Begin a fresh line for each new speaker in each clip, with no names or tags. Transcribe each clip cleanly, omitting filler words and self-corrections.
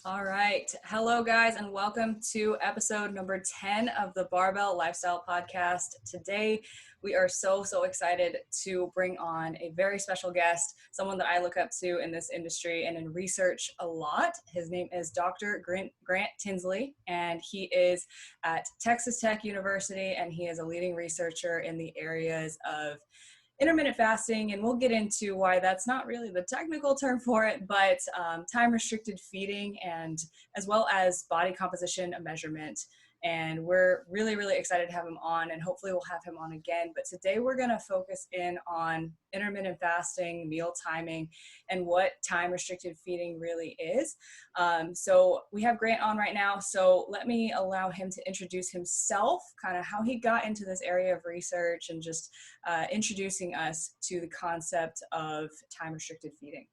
All right. Hello, guys, and welcome to episode number 10 of the Barbell Lifestyle Podcast. Today, we are so excited to bring on a very special guest, someone that I look up to in this industry and in research a lot. His name is Dr. Grant Tinsley, and he is at Texas Tech University, and he is a leading researcher in the areas of intermittent fasting, and we'll get into why that's not really the technical term for it, but time-restricted feeding, and as well as body composition measurement. And we're really excited to have him on, and hopefully we'll have him on again. But today we're going to focus in on intermittent fasting, meal timing, and what time-restricted feeding really is. So we have Grant on right now, so let me allow him to introduce himself, kind of how he got into this area of research, and just introducing us to the concept of time-restricted feeding.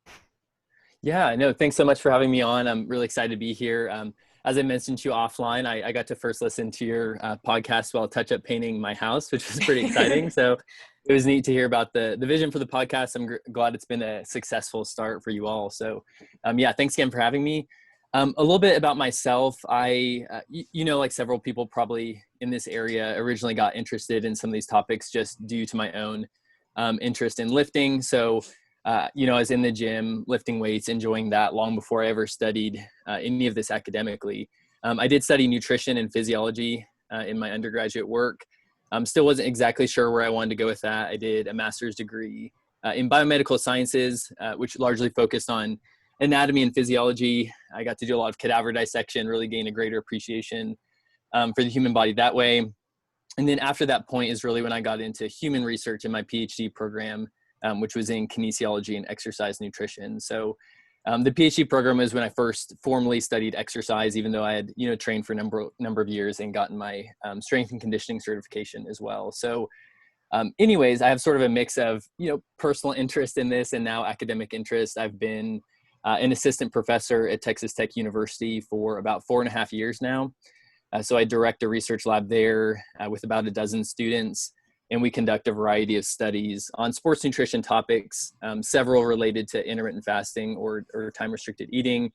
Yeah, no, thanks so much for having me on. I'm really excited to be here. As I mentioned to you offline, I got to first listen to your podcast while touch-up painting my house, which was pretty exciting. So it was neat to hear about the vision for the podcast. I'm glad it's been a successful start for you all. So yeah, thanks again for having me. A little bit about myself. I, like several people probably in this area, originally got interested in some of these topics just due to my own interest in lifting. So I was in the gym, lifting weights, enjoying that long before I ever studied any of this academically. I did study nutrition and physiology in my undergraduate work. Still wasn't exactly sure where I wanted to go with that. I did a master's degree in biomedical sciences, which largely focused on anatomy and physiology. I got to do a lot of cadaver dissection, really gain a greater appreciation for the human body that way. And then after that point is really when I got into human research in my PhD program, which was in kinesiology and exercise nutrition. So the PhD program was when I first formally studied exercise, even though I had, trained for a number of years and gotten my strength and conditioning certification as well. So anyways, I have sort of a mix of, personal interest in this and now academic interest. I've been an assistant professor at Texas Tech University for about 4.5 years now. So I direct a research lab there with about a dozen students. And we conduct a variety of studies on sports nutrition topics, several related to intermittent fasting or time-restricted eating,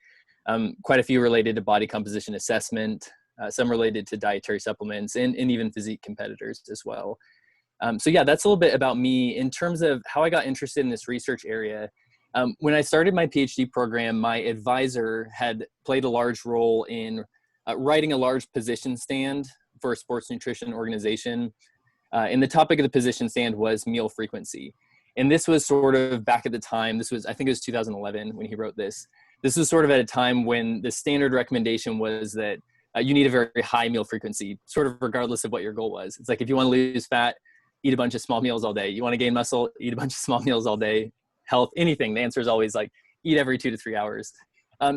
quite a few related to body composition assessment, some related to dietary supplements, and even physique competitors as well. So yeah, that's a little bit about me. In terms of how I got interested in this research area, when I started my PhD program, my advisor had played a large role in writing a large position stand for a sports nutrition organization. And the topic of the position stand was meal frequency. And this was sort of back at the time, I think it was 2011 when he wrote this. This was sort of at a time when the standard recommendation was that you need a very high meal frequency, sort of regardless of what your goal was. It's like, if you want to lose fat, eat a bunch of small meals all day. You want to gain muscle, eat a bunch of small meals all day. Health, anything. The answer is always like, eat every 2 to 3 hours.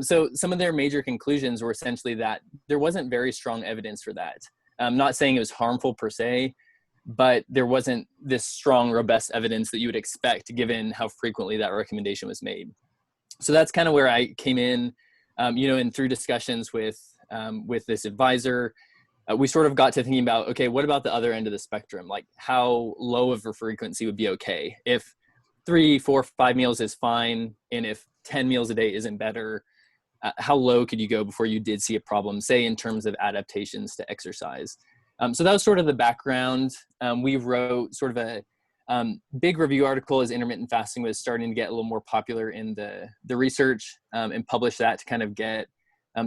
So some of their major conclusions were essentially that there wasn't very strong evidence for that. I'm not saying it was harmful per se, but there wasn't this strong, robust evidence that you would expect given how frequently that recommendation was made. So that's kind of where I came in, and through discussions with this advisor, we sort of got to thinking about, okay, what about the other end of the spectrum? Like, how low of a frequency would be okay? If 3, 4, 5 meals is fine, and if 10 meals a day isn't better, how low could you go before you did see a problem, say in terms of adaptations to exercise? So that was sort of the background. We wrote sort of a big review article as intermittent fasting was starting to get a little more popular in the research, and published that to kind of get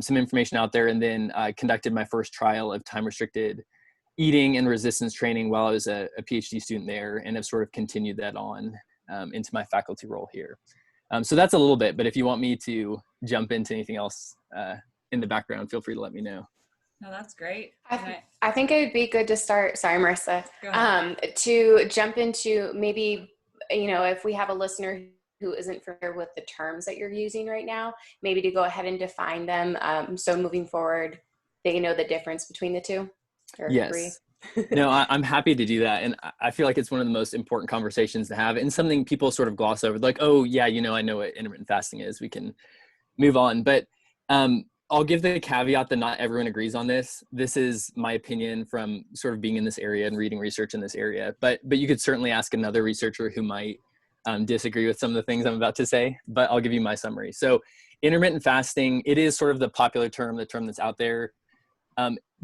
some information out there. And then I conducted my first trial of time-restricted eating and resistance training while I was a PhD student there, and have sort of continued that on into my faculty role here. So that's a little bit, but if you want me to jump into anything else in the background, feel free to let me know.
No, that's great.
I think it would be good to start, sorry, Marissa, to jump into maybe, if we have a listener who isn't familiar with the terms that you're using right now, maybe to go ahead and define them. So moving forward, they know the difference between the two. Or
yes.
Three.
No, I'm happy to do that. And I feel like it's one of the most important conversations to have, and something people sort of gloss over, like, oh yeah, I know what intermittent fasting is. We can move on. But I'll give the caveat that not everyone agrees on this. This is my opinion from sort of being in this area and reading research in this area. But you could certainly ask another researcher who might disagree with some of the things I'm about to say, but I'll give you my summary. So intermittent fasting, it is sort of the popular term, the term that's out there.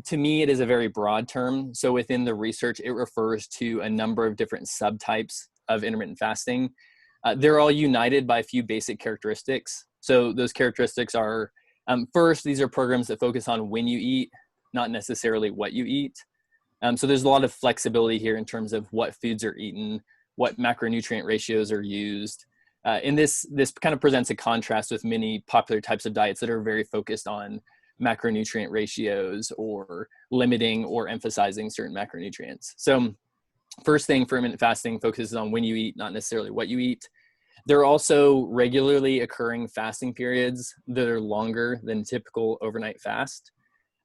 To me, it is a very broad term. So within the research, it refers to a number of different subtypes of intermittent fasting. They're all united by a few basic characteristics. So those characteristics are, first, these are programs that focus on when you eat, not necessarily what you eat. So there's a lot of flexibility here in terms of what foods are eaten, what macronutrient ratios are used. And this kind of presents a contrast with many popular types of diets that are very focused on macronutrient ratios or limiting or emphasizing certain macronutrients. So first thing, intermittent fasting focuses on when you eat, not necessarily what you eat. There are also regularly occurring fasting periods that are longer than typical overnight fast.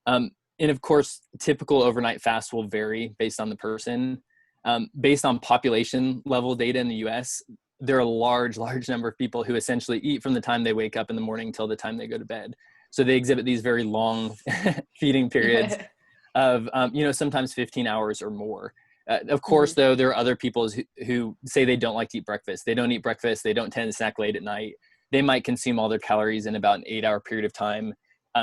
And of course, typical overnight fast will vary based on the person. Based on population level data in the US, there are a large number of people who essentially eat from the time they wake up in the morning till the time they go to bed. So they exhibit these very long feeding periods of, sometimes 15 hours or more. Of course, though, there are other people who say they don't like to eat breakfast. They don't eat breakfast. They don't tend to snack late at night. They might consume all their calories in about an 8-hour period of time,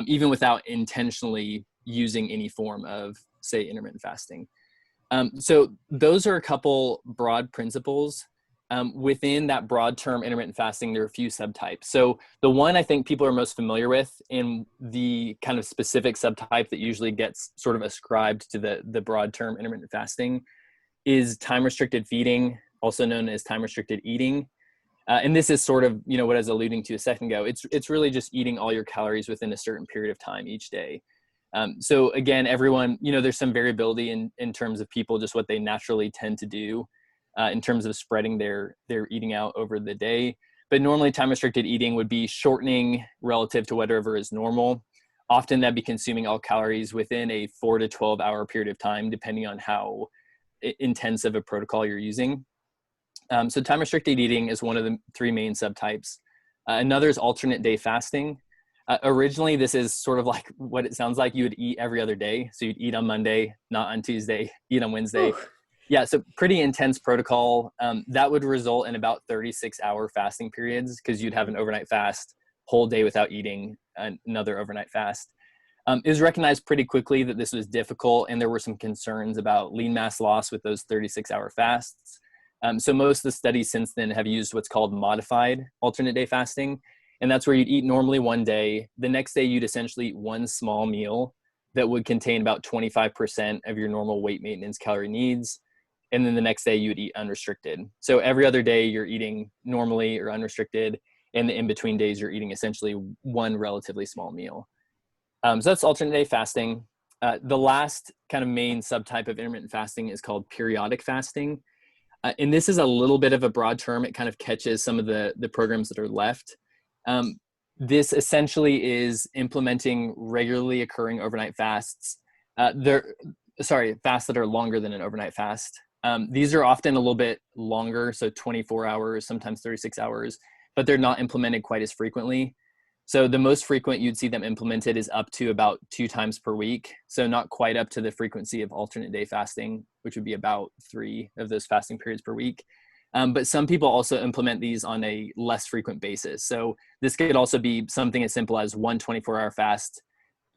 even without intentionally using any form of, say, intermittent fasting. So those are a couple broad principles. Within that broad term intermittent fasting, there are a few subtypes. So the one I think people are most familiar with, and the kind of specific subtype that usually gets sort of ascribed to the broad term intermittent fasting, is time restricted feeding, also known as time restricted eating. And this is sort of, what I was alluding to a second ago. It's really just eating all your calories within a certain period of time each day. So again, everyone, there's some variability in terms of people, just what they naturally tend to do in terms of spreading their eating out over the day. But normally time restricted eating would be shortening relative to whatever is normal. Often that'd be consuming all calories within a 4 to 12 hour period of time, depending on how intensive a protocol you're using. So time restricted eating is one of the 3 main subtypes. Another is alternate day fasting. Originally, this is sort of like what it sounds like. You would eat every other day. So you'd eat on Monday, not on Tuesday, eat on Wednesday. Ooh. Yeah, so pretty intense protocol. That would result in about 36-hour fasting periods, because you'd have an overnight fast, whole day without eating, another overnight fast. It was recognized pretty quickly that this was difficult, and there were some concerns about lean mass loss with those 36-hour fasts. So most of the studies since then have used what's called modified alternate day fasting. And that's where you'd eat normally one day. The next day, you'd essentially eat one small meal that would contain about 25% of your normal weight maintenance calorie needs. And then the next day, you would eat unrestricted. So every other day, you're eating normally or unrestricted. And the in-between days, you're eating essentially one relatively small meal. So that's alternate day fasting. The last kind of main subtype of intermittent fasting is called periodic fasting. And this is a little bit of a broad term. It kind of catches some of the programs that are left. This essentially is implementing regularly occurring overnight fasts. Fasts that are longer than an overnight fast. These are often a little bit longer, so 24 hours, sometimes 36 hours, but they're not implemented quite as frequently. So the most frequent you'd see them implemented is up to about 2 times per week. So not quite up to the frequency of alternate day fasting, which would be about 3 of those fasting periods per week. But some people also implement these on a less frequent basis. So this could also be something as simple as one 24-hour fast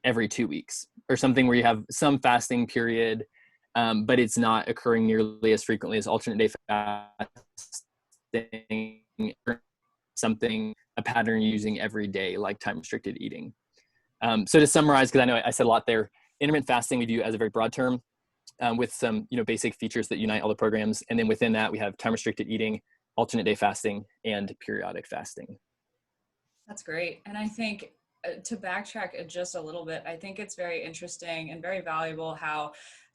every 2 weeks, or something where you have some fasting period, but it's not occurring nearly as frequently as alternate day fasting, a pattern you're using every day, like time restricted eating. So to summarize, because I know I said a lot there, intermittent fasting we view as a very broad term. With some basic features that unite all the programs. And then within that, we have time restricted eating, alternate day fasting, and periodic fasting.
That's great. And I think to backtrack just a little bit, I think it's very interesting and very valuable how,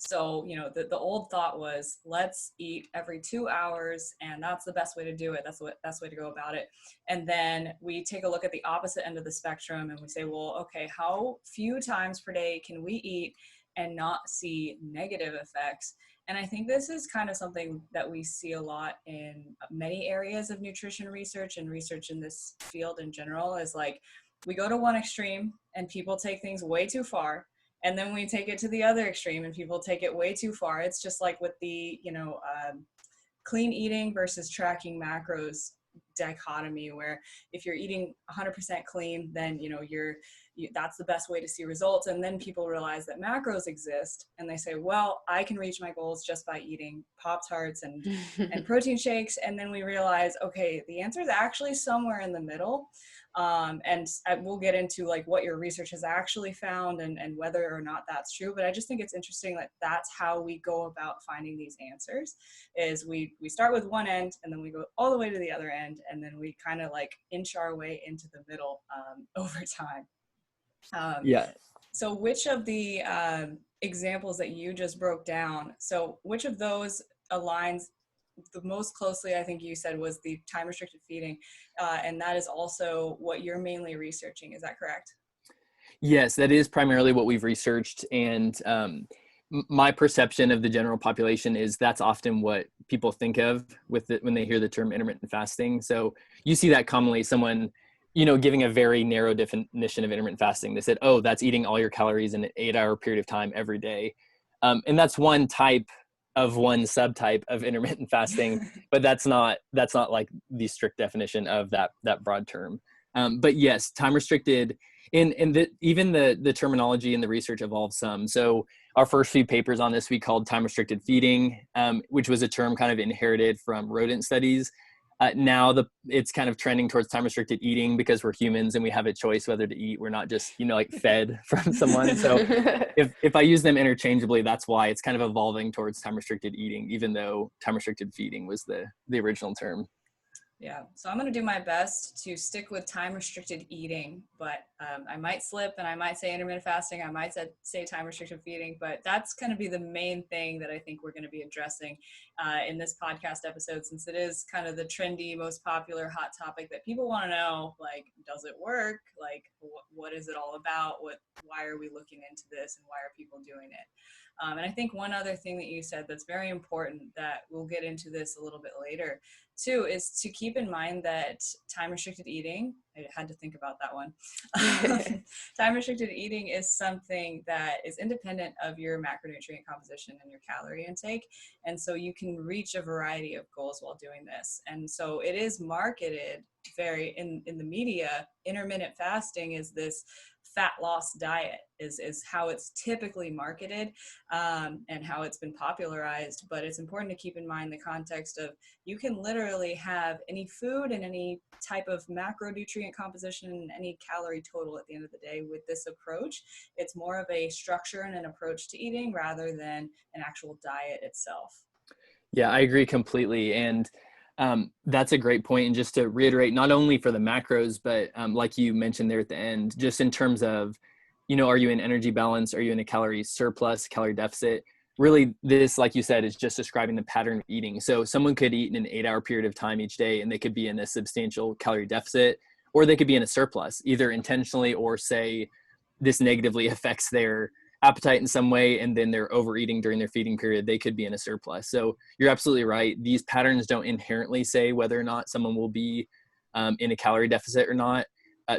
the old thought was, let's eat every 2 hours, and that's the best way to do it. That's the best way to go about it. And then we take a look at the opposite end of the spectrum and we say, well, okay, how few times per day can we eat and not see negative effects? And I think this is kind of something that we see a lot in many areas of nutrition research and research in this field in general, is like we go to one extreme and people take things way too far. And then we take it to the other extreme and people take it way too far. It's just like with the, clean eating versus tracking macros. dichotomy where if you're eating 100% clean, then that's the best way to see results. And then people realize that macros exist, and they say, well, I can reach my goals just by eating Pop-Tarts and protein shakes. And then we realize, okay, the answer is actually somewhere in the middle. And we'll get into like what your research has actually found and whether or not that's true. But I just think it's interesting that that's how we go about finding these answers, is we start with one end and then we go all the way to the other end, and then we kind of like inch our way into the middle over time. So which of the examples that you just broke down, so which of those aligns the most closely? I think you said was the time restricted feeding, and that is also what you're mainly researching. Is that correct?
Yes, that is primarily what we've researched. And my perception of the general population is that's often what people think of with it when they hear the term intermittent fasting. So you see that commonly, someone, giving a very narrow definition of intermittent fasting. They said, oh, that's eating all your calories in an 8-hour period of time every day. And that's one type of one subtype of intermittent fasting, but that's not like the strict definition of that broad term. But yes, time restricted, even the terminology and the research evolved some. So our first few papers on this we called time restricted feeding, which was a term kind of inherited from rodent studies. Now it's kind of trending towards time restricted eating because we're humans and we have a choice whether to eat. We're not just, like fed from someone. So if I use them interchangeably, that's why it's kind of evolving towards time restricted eating, even though time restricted feeding was the original term.
Yeah, so I'm going to do my best to stick with time restricted eating, but I might slip and I might say intermittent fasting. I might say time restricted feeding, but that's going to be the main thing that I think we're going to be addressing in this podcast episode, since it is kind of the trendy, most popular hot topic that people want to know, like, does it work? Like, what is it all about? Why are we looking into this, and why are people doing it? And I think one other thing that you said that's very important, that we'll get into this a little bit later too, is to keep in mind that time restricted eating, I had to think about that one. Time restricted eating is something that is independent of your macronutrient composition and your calorie intake. And so you can reach a variety of goals while doing this. And so it is marketed very in the media. Intermittent fasting is this fat loss diet is how it's typically marketed, and how it's been popularized. But it's important to keep in mind the context of, you can literally have any food and any type of macronutrient composition and any calorie total at the end of the day with this approach. It's more of a structure and an approach to eating rather than an actual diet itself.
Yeah, I agree completely. And that's a great point. And just to reiterate, not only for the macros, but like you mentioned there at the end, just in terms of, are you in energy balance? Are you in a calorie surplus, calorie deficit? Really, this, like you said, is just describing the pattern of eating. So someone could eat in an 8-hour period of time each day, and they could be in a substantial calorie deficit, or they could be in a surplus, either intentionally or say this negatively affects their appetite in some way, and then they're overeating during their feeding period, they could be in a surplus. So you're absolutely right. These patterns don't inherently say whether or not someone will be in a calorie deficit or not.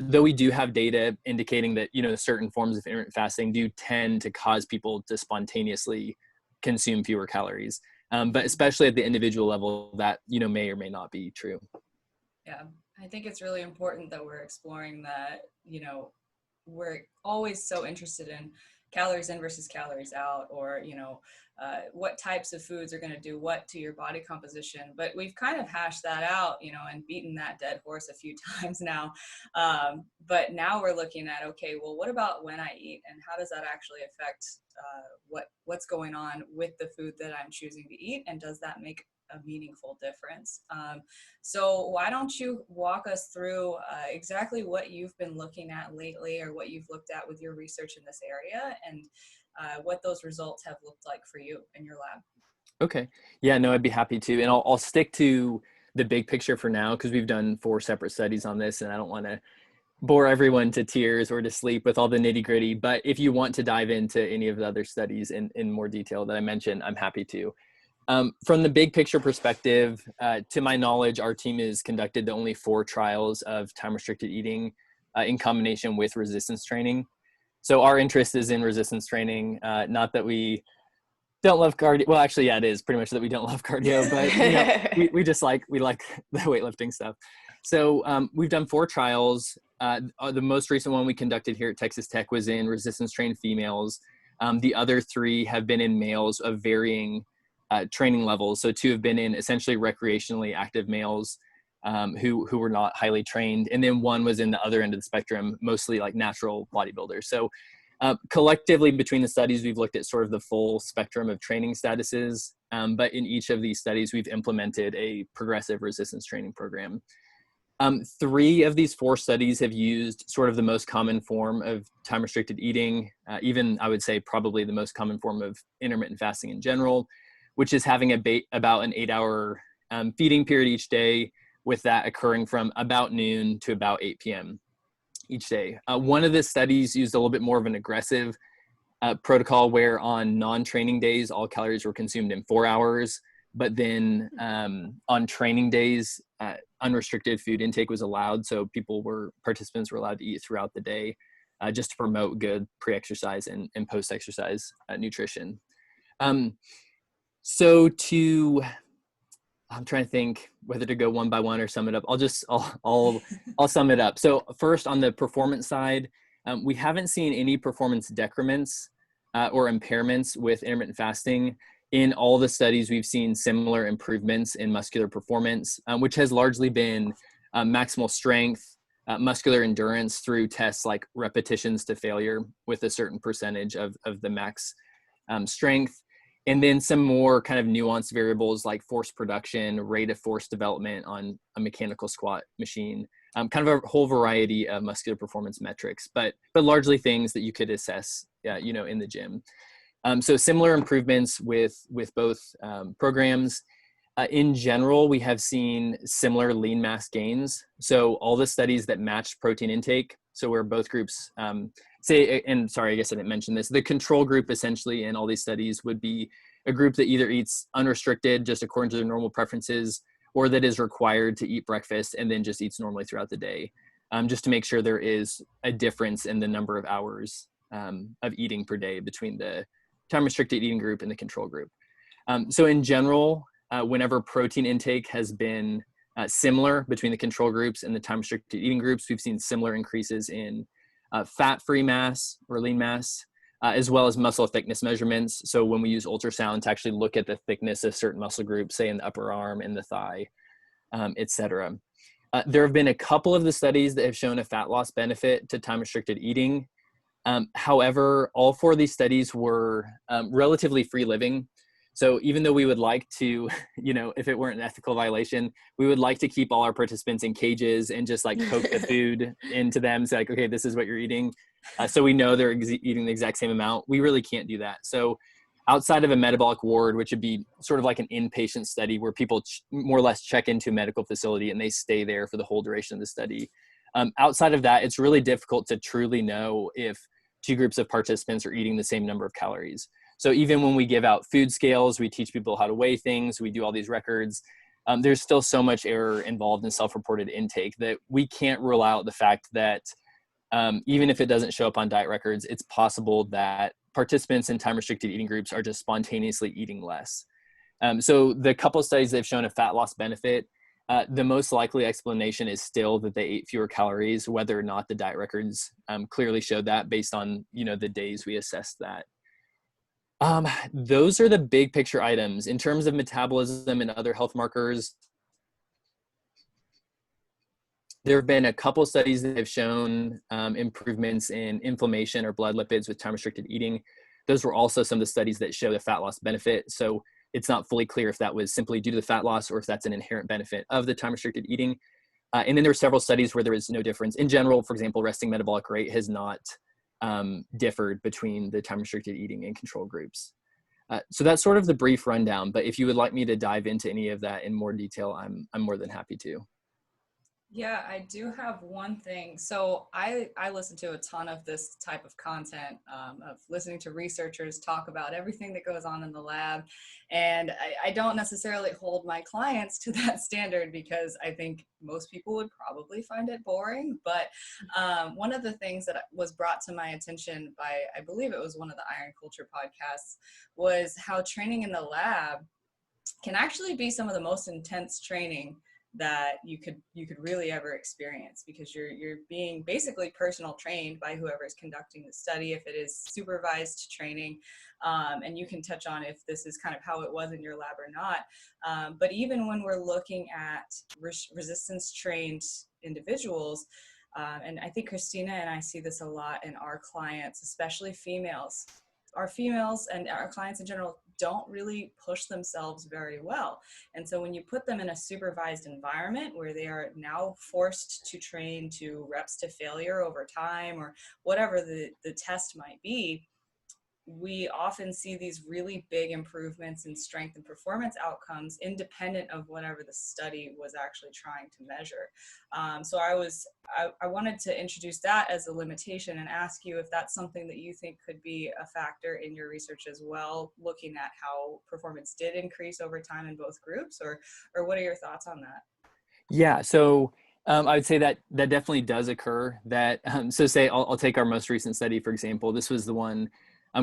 Though we do have data indicating that, certain forms of intermittent fasting do tend to cause people to spontaneously consume fewer calories. But especially at the individual level, that, may or may not be true.
Yeah, I think it's really important that we're exploring that, we're always so interested in calories in versus calories out, or, what types of foods are going to do what to your body composition. But we've kind of hashed that out, and beaten that dead horse a few times now. But now we're looking at, okay, well, what about when I eat, and how does that actually affect what's going on with the food that I'm choosing to eat? And does that make a meaningful difference? So why don't you walk us through exactly what you've been looking at lately, or what you've looked at with your research in this area, and what those results have looked like for you in your lab?
Okay. Yeah, no, I'd be happy to. And I'll stick to the big picture for now, because we've done 4 separate studies on this, and I don't want to bore everyone to tears or to sleep with all the nitty gritty. But if you want to dive into any of the other studies in more detail that I mentioned, I'm happy to. From the big picture perspective, to my knowledge, our team has conducted the only 4 trials of time-restricted eating in combination with resistance training. So our interest is in resistance training, not that we don't love cardio. Well, actually, yeah, it is pretty much that we don't love cardio, but we like the weightlifting stuff. So we've done 4 trials. The most recent one we conducted here at Texas Tech was in resistance trained females. The other 3 have been in males of varying training levels. So 2 have been in essentially recreationally active males who were not highly trained. And then 1 was in the other end of the spectrum, mostly like natural bodybuilders. So collectively between the studies, we've looked at sort of the full spectrum of training statuses. But in each of these studies, we've implemented a progressive resistance training program. 3 of these 4 studies have used sort of the most common form of time-restricted eating, even I would say probably the most common form of intermittent fasting in general, which is having about an 8-hour feeding period each day, with that occurring from about noon to about 8 p.m. each day. One of the studies used a little bit more of an aggressive protocol where on non-training days, all calories were consumed in 4 hours. But then on training days, unrestricted food intake was allowed. So participants were allowed to eat throughout the day just to promote good pre-exercise and post-exercise nutrition. I'm trying to think whether to go one by one or sum it up. I'll sum it up. So first, on the performance side, we haven't seen any performance decrements or impairments with intermittent fasting. In all the studies, we've seen similar improvements in muscular performance, which has largely been maximal strength, muscular endurance through tests like repetitions to failure with a certain percentage of the max strength. And then some more kind of nuanced variables like force production, rate of force development on a mechanical squat machine, kind of a whole variety of muscular performance metrics, but largely things that you could assess, in the gym. So similar improvements with both programs. In general, we have seen similar lean mass gains. So all the studies that matched protein intake, so where both groups I guess I didn't mention this, the control group essentially in all these studies would be a group that either eats unrestricted just according to their normal preferences, or that is required to eat breakfast and then just eats normally throughout the day, just to make sure there is a difference in the number of hours of eating per day between the time-restricted eating group and the control group. So in general, whenever protein intake has been similar between the control groups and the time-restricted eating groups, we've seen similar increases in fat-free mass or lean mass, as well as muscle thickness measurements. So when we use ultrasound to actually look at the thickness of certain muscle groups, say in the upper arm, in the thigh, et cetera. There have been a couple of the studies that have shown a fat loss benefit to time-restricted eating. However, all 4 of these studies were relatively free living. So even though we would like to, if it weren't an ethical violation, we would like to keep all our participants in cages and just like poke the food into them. So like, okay, this is what you're eating. So we know they're eating the exact same amount. We really can't do that. So outside of a metabolic ward, which would be sort of like an inpatient study where people more or less check into a medical facility and they stay there for the whole duration of the study. Outside of that, it's really difficult to truly know if 2 groups of participants are eating the same number of calories. So even when we give out food scales, we teach people how to weigh things, we do all these records, there's still so much error involved in self-reported intake that we can't rule out the fact that even if it doesn't show up on diet records, it's possible that participants in time-restricted eating groups are just spontaneously eating less. So the couple of studies that have shown a fat loss benefit, the most likely explanation is still that they ate fewer calories, whether or not the diet records clearly showed that based on, the days we assessed that. Those are the big picture items. In terms of metabolism and other health markers, there have been a couple studies that have shown improvements in inflammation or blood lipids with time-restricted eating. Those were also some of the studies that show the fat loss benefit. So it's not fully clear if that was simply due to the fat loss or if that's an inherent benefit of the time-restricted eating. And then there are several studies where there is no difference. In general, for example, resting metabolic rate has not differed between the time-restricted eating and control groups. So that's sort of the brief rundown, but if you would like me to dive into any of that in more detail, I'm more than happy to.
Yeah, I do have one thing. So I listen to a ton of this type of content, of listening to researchers talk about everything that goes on in the lab. And I don't necessarily hold my clients to that standard because I think most people would probably find it boring. But one of the things that was brought to my attention by, I believe it was one of the Iron Culture podcasts, was how training in the lab can actually be some of the most intense training that you could really ever experience, because you're being basically personal trained by whoever is conducting the study, if it is supervised training. And you can touch on if this is kind of how it was in your lab or not. But even when we're looking at resistance trained individuals, and I think Christina and I see this a lot in our clients, especially females. Our females and our clients in general don't really push themselves very well. And so when you put them in a supervised environment where they are now forced to train to reps to failure over time, or whatever the test might be, we often see these really big improvements in strength and performance outcomes independent of whatever the study was actually trying to measure. So I wanted to introduce that as a limitation and ask you if that's something that you think could be a factor in your research as well, looking at how performance did increase over time in both groups, or what are your thoughts on that?
Yeah, so I would say that definitely does occur. That so say I'll take our most recent study, for example. This was the one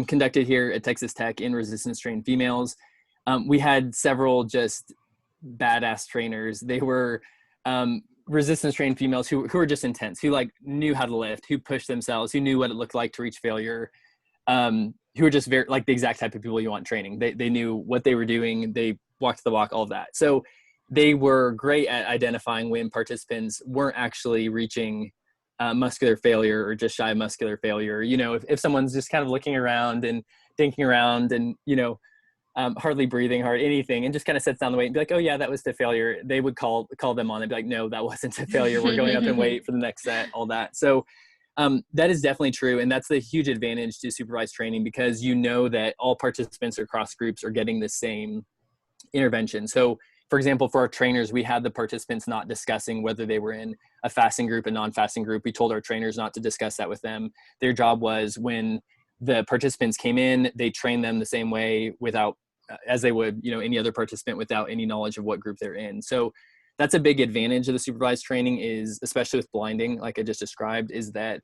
conducted here at Texas Tech in resistance trained females. We had several just badass trainers. They were resistance trained females who were just intense, who like knew how to lift, who pushed themselves, who knew what it looked like to reach failure, who were just very like the exact type of people you want training. They knew what they were doing. They walked the walk, all of that. So they were great at identifying when participants weren't actually reaching muscular failure or just shy of muscular failure. You know, if someone's just kind of looking around and thinking around and, you know, hardly breathing hard, anything, and just kind of sets down the weight and be like, oh yeah, that was to failure. They would call them on and be like, no, that wasn't to failure. We're going up in weight for the next set, all that. So that is definitely true. And that's the huge advantage to supervised training, because you know that all participants across groups are getting the same intervention. So for example, for our trainers, we had the participants not discussing whether they were in a fasting group, a non-fasting group. We told our trainers not to discuss that with them. Their job was, when the participants came in, they trained them the same way without, as they would, you know, any other participant, without any knowledge of what group they're in. So that's a big advantage of the supervised training, is especially with blinding, like I just described, is that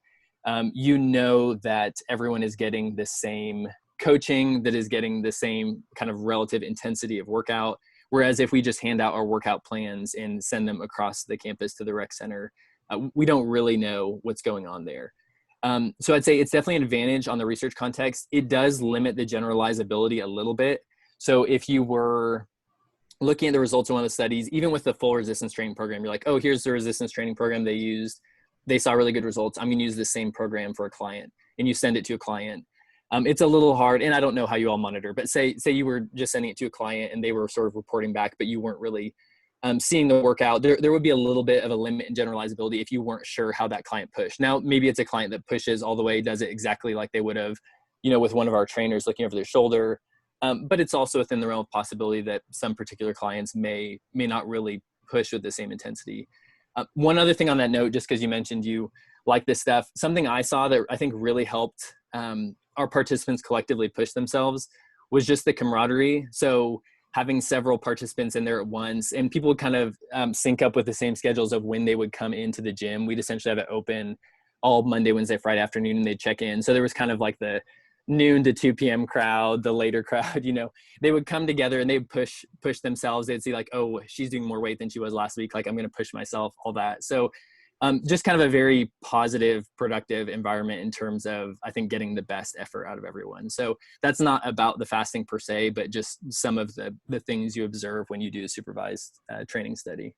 you know that everyone is getting the same coaching, that is getting the same kind of relative intensity of workout. Whereas if we just hand out our workout plans and send them across the campus to the rec center, we don't really know what's going on there. So I'd say it's definitely an advantage on the research context. It does limit the generalizability a little bit. So if you were looking at the results of one of the studies, even with the full resistance training program, you're like, oh, here's the resistance training program they used. They saw really good results. I'm going to use the same program for a client, and you send it to a client. It's a little hard, and I don't know how you all monitor, but say you were just sending it to a client and they were sort of reporting back, but you weren't really seeing the workout. There would be a little bit of a limit in generalizability if you weren't sure how that client pushed. Now, maybe it's a client that pushes all the way, does it exactly like they would have, you know, with one of our trainers looking over their shoulder. But it's also within the realm of possibility that some particular clients may not really push with the same intensity. One other thing on that note, just because you mentioned you like this stuff, something I saw that I think really helped our participants collectively push themselves was just the camaraderie. So having several participants in there at once, and people would kind of sync up with the same schedules of when they would come into the gym. We'd essentially have it open all Monday, Wednesday, Friday afternoon, and they'd check in. So there was kind of like the noon to 2 p.m. crowd, the later crowd, you know, they would come together and they'd push themselves. They'd see like, oh, she's doing more weight than she was last week. Like, I'm going to push myself, all that. So just kind of a very positive, productive environment in terms of, I think, getting the best effort out of everyone. So that's not about the fasting per se, but just some of the things you observe when you do a supervised training study.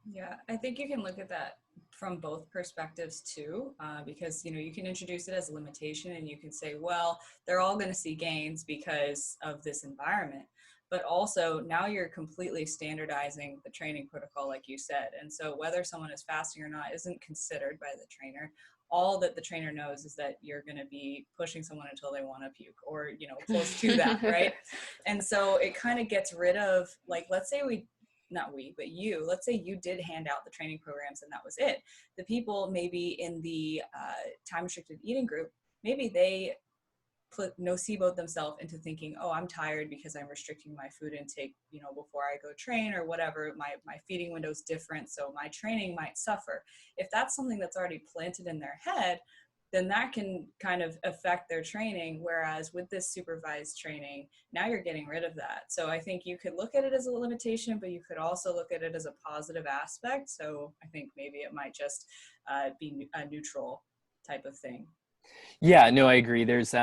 Yeah, I think you can look at that from both perspectives too, because, you know, you can introduce it as a limitation and you can say, well, they're all going to see gains because of this environment. But also now you're completely standardizing the training protocol, like you said. And so whether someone is fasting or not isn't considered by the trainer. All that the trainer knows is that you're going to be pushing someone until they want to puke, or, you know, close to that, right? And so it kind of gets rid of, like, let's say let's say you did hand out the training programs and that was it. The people maybe in the time restricted eating group, maybe they noceboed themselves into thinking, oh, I'm tired because I'm restricting my food intake, you know, before I go train or whatever. My feeding window is different, so my training might suffer. If that's something that's already planted in their head, then that can kind of affect their training. Whereas with this supervised training, now you're getting rid of that. So I think you could look at it as a limitation, but you could also look at it as a positive aspect. So I think maybe it might just be a neutral type of thing.
Yeah, no, I agree. There's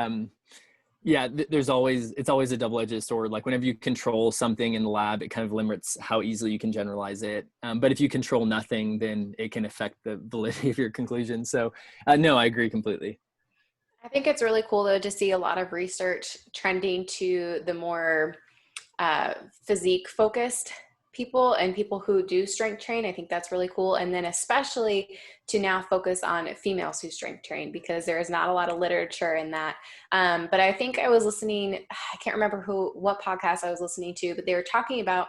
always, it's always a double-edged sword. Like whenever you control something in the lab, it kind of limits how easily you can generalize it. But if you control nothing, then it can affect the validity of your conclusion. So no, I agree completely.
I think it's really cool though to see a lot of research trending to the more physique focused people and people who do strength train. I think that's really cool. And then especially to now focus on females who strength train, because there is not a lot of literature in that. But I think I was listening, I can't remember what podcast I was listening to, but they were talking about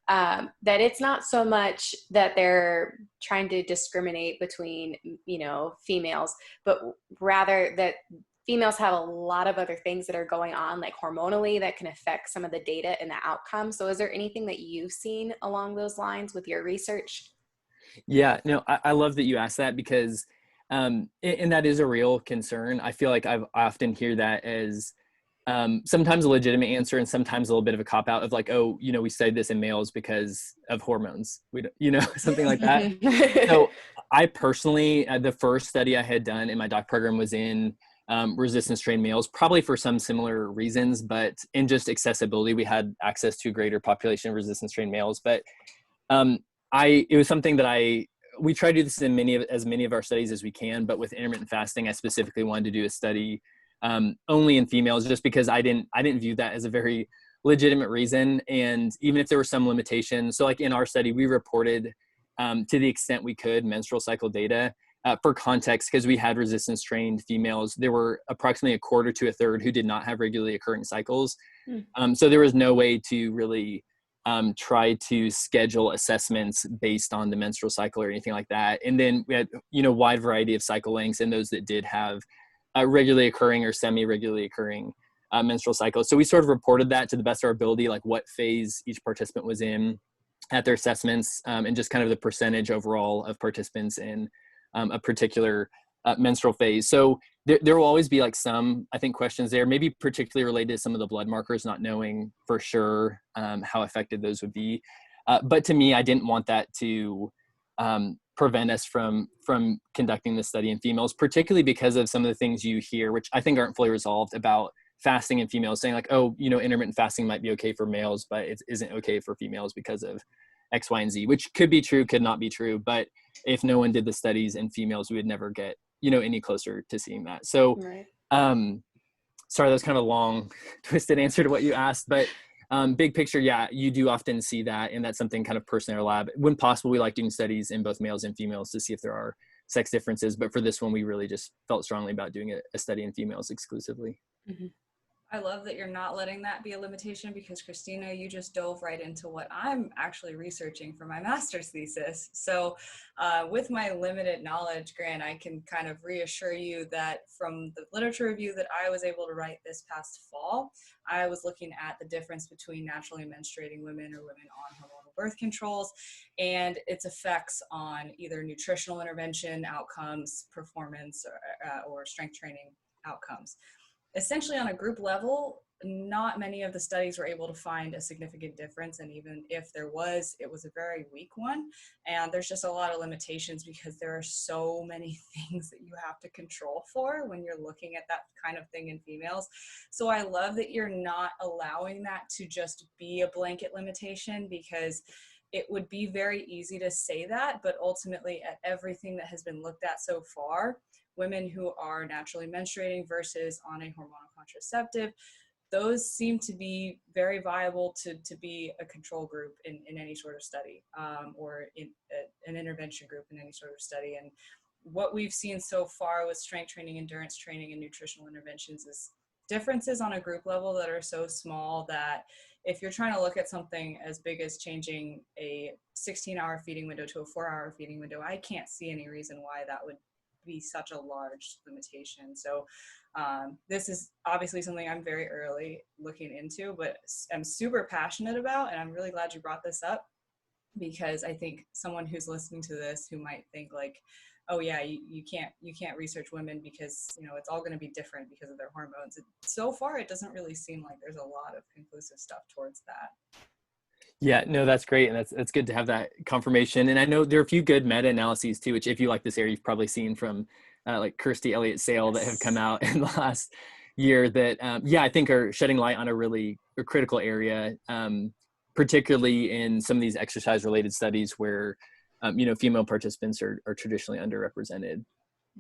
that it's not so much that they're trying to discriminate between, females, but rather that females have a lot of other things that are going on, like hormonally, that can affect some of the data and the outcome. So is there anything that you've seen along those lines with your research?
Yeah, no, I love that you asked that, because, and that is a real concern. I feel like I often hear that as sometimes a legitimate answer and sometimes a little bit of a cop out of like, oh, we studied this in males because of hormones. We don't, something like that. So I personally, the first study I had done in my doc program was in resistance trained males, probably for some similar reasons, but in just accessibility, we had access to a greater population of resistance trained males. But it was something that we try to do this in as many of our studies as we can, but with intermittent fasting, I specifically wanted to do a study only in females, just because I didn't view that as a very legitimate reason. And even if there were some limitations, so like in our study, we reported to the extent we could menstrual cycle data. For context, because we had resistance trained females, there were approximately a quarter to a third who did not have regularly occurring cycles. So there was no way to really try to schedule assessments based on the menstrual cycle or anything like that. And then we had, wide variety of cycle lengths and those that did have regularly occurring or semi-regularly occurring menstrual cycles. So we sort of reported that to the best of our ability, like what phase each participant was in at their assessments, and just kind of the percentage overall of participants in a particular menstrual phase. So there will always be like some, I think, questions there, maybe particularly related to some of the blood markers, not knowing for sure how effective those would be. But to me, I didn't want that to prevent us from conducting the study in females, particularly because of some of the things you hear, which I think aren't fully resolved, about fasting in females, saying like, oh, intermittent fasting might be okay for males, but it isn't okay for females because of X, Y, and Z, which could be true, could not be true. But if no one did the studies in females, we would never get, any closer to seeing that. So,
Right.
Sorry, that was kind of a long, twisted answer to what you asked, but big picture, yeah, you do often see that. And that's something kind of personal in our lab. When possible, we like doing studies in both males and females to see if there are sex differences. But for this one, we really just felt strongly about doing a study in females exclusively.
Mm-hmm.
I love that you're not letting that be a limitation, because Christina, you just dove right into what I'm actually researching for my master's thesis. So with my limited knowledge, Grant, I can kind of reassure you that from the literature review that I was able to write this past fall, I was looking at the difference between naturally menstruating women or women on hormonal birth controls and its effects on either nutritional intervention outcomes, performance, or strength training outcomes. Essentially, on a group level, not many of the studies were able to find a significant difference. And even if there was, it was a very weak one. And there's just a lot of limitations because there are so many things that you have to control for when you're looking at that kind of thing in females. So I love that you're not allowing that to just be a blanket limitation, because it would be very easy to say that, but ultimately at everything that has been looked at so far, women who are naturally menstruating versus on a hormonal contraceptive, those seem to be very viable to be a control group in any sort of study, or in an intervention group in any sort of study. And what we've seen so far with strength training, endurance training, and nutritional interventions is differences on a group level that are so small that if you're trying to look at something as big as changing a 16-hour feeding window to a 4-hour feeding window, I can't see any reason why that would be such a large limitation. So this is obviously something I'm very early looking into, but I'm super passionate about, and I'm really glad you brought this up, because I think someone who's listening to this who might think like, oh yeah, you can't research women because, you know, it's all going to be different because of their hormones. So far, it doesn't really seem like there's a lot of conclusive stuff towards that.
Yeah, no, that's great. And that's good to have that confirmation. And I know there are a few good meta-analyses too, which if you like this area, you've probably seen from like Kirsty Elliott Sale that have come out in the last year that, I think are shedding light on a critical area, particularly in some of these exercise related studies where, female participants are traditionally underrepresented.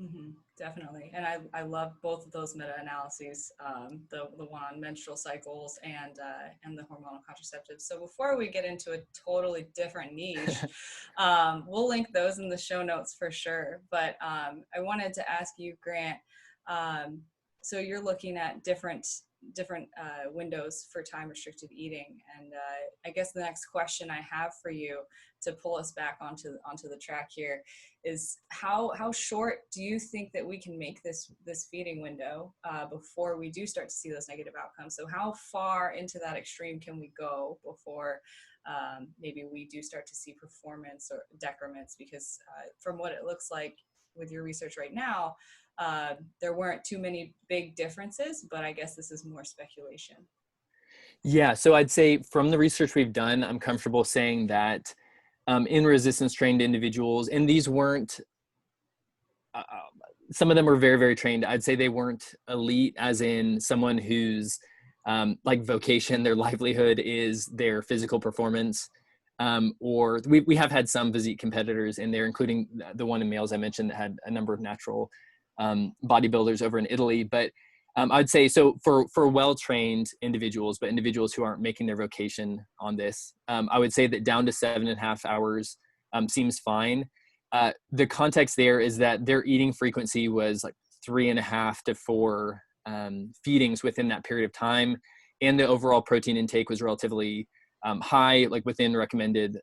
Mm-hmm, definitely. And I love both of those meta-analyses, the one on menstrual cycles and the hormonal contraceptives. So before we get into a totally different niche, we'll link those in the show notes for sure. But I wanted to ask you, Grant, so you're looking at different windows for time restricted eating, and I guess the next question I have for you to pull us back onto the track here is how short do you think that we can make this feeding window before we do start to see those negative outcomes? So how far into that extreme can we go before maybe we do start to see performance or decrements? Because from what it looks like with your research right now, there weren't too many big differences, but I guess this is more speculation.
Yeah, so I'd say from the research we've done, I'm comfortable saying that in resistance trained individuals, and these weren't, some of them were very, very trained. I'd say they weren't elite, as in someone whose like vocation, their livelihood is their physical performance. Or we have had some physique competitors in there, including the one in males I mentioned that had a number of natural bodybuilders over in Italy. But I'd say, so for well-trained individuals, but individuals who aren't making their vocation on this, I would say that down to 7.5 hours seems fine. The context there is that their eating frequency was like 3.5 to 4 feedings within that period of time. And the overall protein intake was relatively high, like within recommended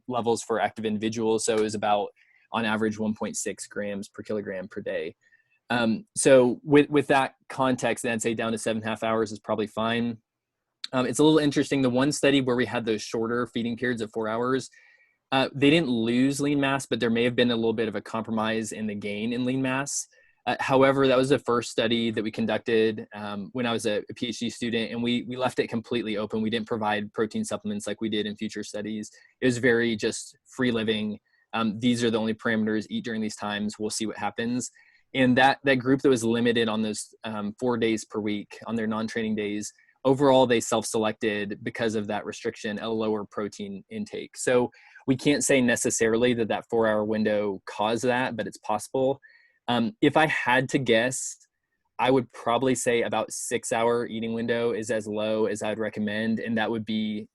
levels for active individuals. So it was about, on average, 1.6 grams per kilogram per day. So with that context, then I'd say down to 7.5 hours is probably fine. It's a little interesting. The one study where we had those shorter feeding periods of 4 hours, they didn't lose lean mass, but there may have been a little bit of a compromise in the gain in lean mass. However, that was the first study that we conducted when I was a PhD student, and we left it completely open. We didn't provide protein supplements like we did in future studies. It was very just free living. These are the only parameters, eat during these times. We'll see what happens. And that group that was limited on those 4 days per week on their non-training days, overall, they self-selected because of that restriction, a lower protein intake. So we can't say necessarily that 4-hour window caused that, but it's possible. If I had to guess, I would probably say about 6-hour eating window is as low as I'd recommend. And that would be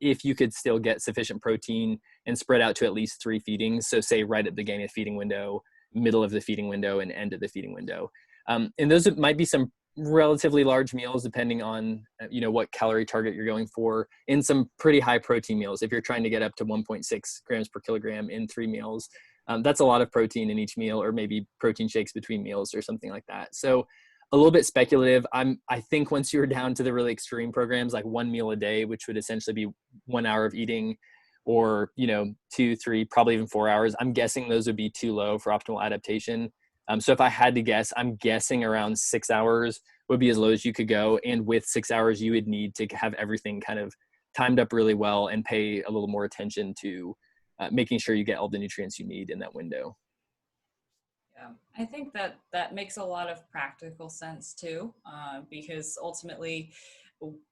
if you could still get sufficient protein and spread out to at least 3 feedings. So say right at the beginning of feeding window, middle of the feeding window, and end of the feeding window. And those might be some relatively large meals depending on what calorie target you're going for, in some pretty high protein meals. If you're trying to get up to 1.6 grams per kilogram in 3 meals, that's a lot of protein in each meal, or maybe protein shakes between meals or something like that. So a little bit speculative. I think once you're down to the really extreme programs, like 1 meal a day, which would essentially be 1 hour of eating, or 2, 3, probably even 4 hours, I'm guessing those would be too low for optimal adaptation. So if I had to guess, I'm guessing around 6 hours would be as low as you could go. And with 6 hours, you would need to have everything kind of timed up really well and pay a little more attention to making sure you get all the nutrients you need in that window.
Yeah, I think that makes a lot of practical sense too, because ultimately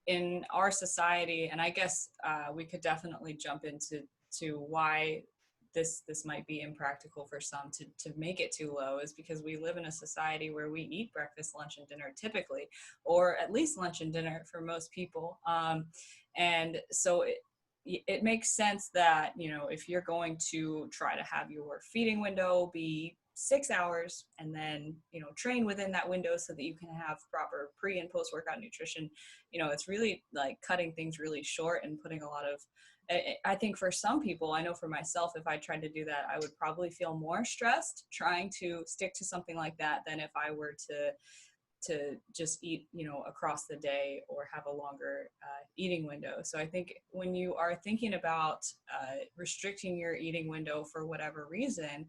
in our society, and I guess we could definitely jump into why this might be impractical for some to make it too low, is because we live in a society where we eat breakfast, lunch, and dinner typically, or at least lunch and dinner for most people. And so it makes sense that, if you're going to try to have your feeding window be 6 hours, and then, train within that window so that you can have proper pre and post workout nutrition, it's really like cutting things really short and putting a lot of, I think for some people, I know for myself, if I tried to do that, I would probably feel more stressed trying to stick to something like that than if I were to to just eat, across the day or have a longer eating window. So I think when you are thinking about restricting your eating window for whatever reason,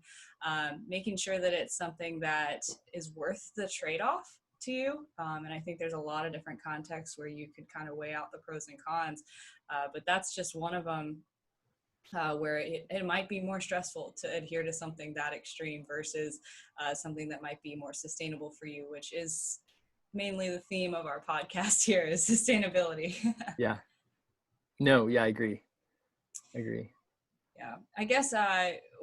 making sure that it's something that is worth the trade-off to you. And I think there's a lot of different contexts where you could kind of weigh out the pros and cons, but that's just one of them. Where it might be more stressful to adhere to something that extreme versus something that might be more sustainable for you, which is mainly the theme of our podcast here, is sustainability.
Yeah. No, yeah, I agree.
Yeah, I guess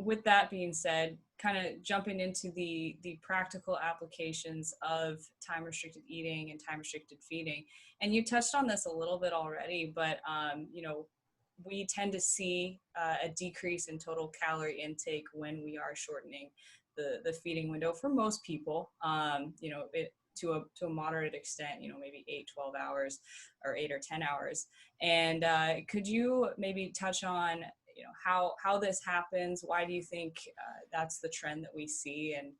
with that being said, kind of jumping into the practical applications of time restricted eating and time restricted feeding, and you touched on this a little bit already, but we tend to see a decrease in total calorie intake when we are shortening the feeding window for most people, to a moderate extent, maybe 8-12 hours or 8 or 10 hours. And could you maybe touch on, how this happens? Why do you think that's the trend that we see, and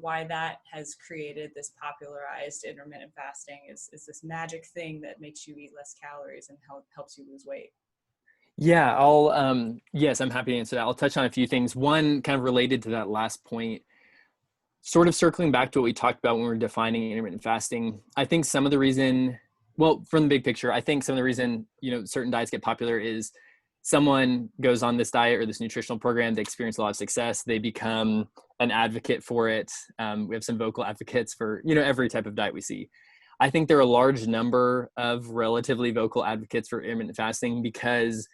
why that has created this popularized intermittent fasting is this magic thing that makes you eat less calories and helps you lose weight?
Yeah, yes, I'm happy to answer that. I'll touch on a few things. One, kind of related to that last point, sort of circling back to what we talked about when we were defining intermittent fasting. I think some of the reason, well, from the big picture, I think some of the reason, certain diets get popular is someone goes on this diet or this nutritional program, they experience a lot of success, they become an advocate for it. We have some vocal advocates for, every type of diet we see. I think there are a large number of relatively vocal advocates for intermittent fasting because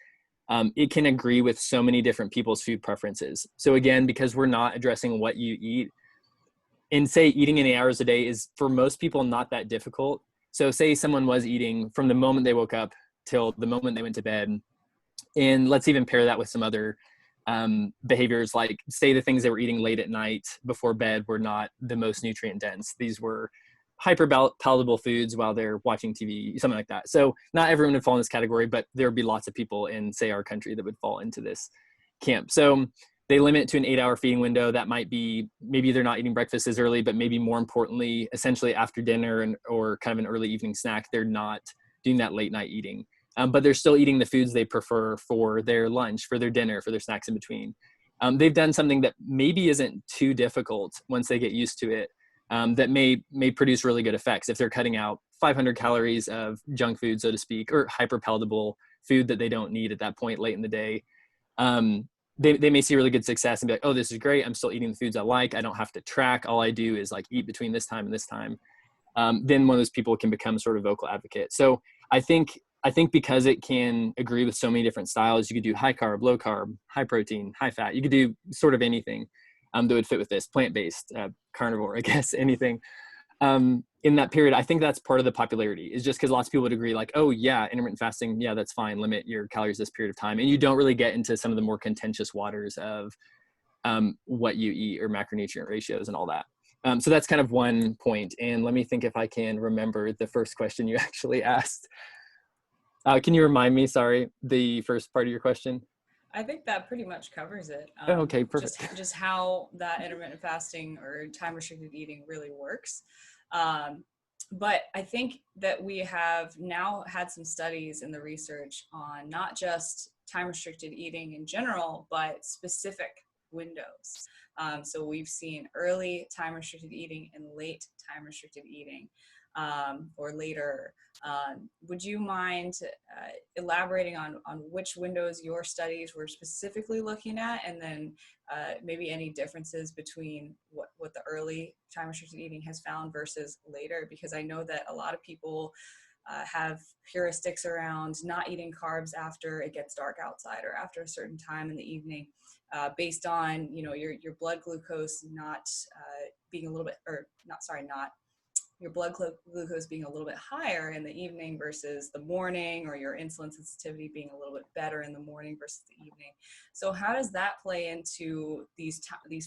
it can agree with so many different people's food preferences. So again, because we're not addressing what you eat, and say eating in 8 hours a day is for most people not that difficult. So say someone was eating from the moment they woke up till the moment they went to bed, and let's even pair that with some other behaviors, like say the things they were eating late at night before bed were not the most nutrient dense. These were hyper palatable foods while they're watching TV, something like that. So not everyone would fall in this category, but there would be lots of people in, say, our country that would fall into this camp. So they limit it to an 8-hour feeding window. That might be, maybe they're not eating breakfast as early, but maybe more importantly, essentially after dinner or kind of an early evening snack, they're not doing that late night eating. But they're still eating the foods they prefer for their lunch, for their dinner, for their snacks in between. They've done something that maybe isn't too difficult once they get used to it, that may produce really good effects. If they're cutting out 500 calories of junk food, so to speak, or hyper palatable food that they don't need at that point late in the day, they may see really good success and be like, oh, this is great. I'm still eating the foods I like. I don't have to track. All I do is like eat between this time and this time. Then one of those people can become sort of vocal advocate. So I think because it can agree with so many different styles, you could do high carb, low carb, high protein, high fat. You could do sort of anything that would fit with this, plant-based, carnivore, I guess, anything. In that period, I think that's part of the popularity, is just because lots of people would agree like, oh yeah, intermittent fasting, yeah, that's fine. Limit your calories this period of time. And you don't really get into some of the more contentious waters of what you eat or macronutrient ratios and all that. So that's kind of one point. And let me think if I can remember the first question you actually asked. Can you remind me, sorry, the first part of your question?
I think that pretty much covers it.
Okay, perfect.
Just how that intermittent fasting or time restricted eating really works. But I think that we have now had some studies in the research on not just time restricted eating in general, but specific windows. So we've seen early time restricted eating and late time restricted eating, or later. Would you mind elaborating on which windows your studies were specifically looking at, and then maybe any differences between what the early time restricted eating has found versus later? Because I know that a lot of people have heuristics around not eating carbs after it gets dark outside or after a certain time in the evening, based on your blood glucose not being a little bit, or not your blood glucose being a little bit higher in the evening versus the morning, or your insulin sensitivity being a little bit better in the morning versus the evening. So how does that play into these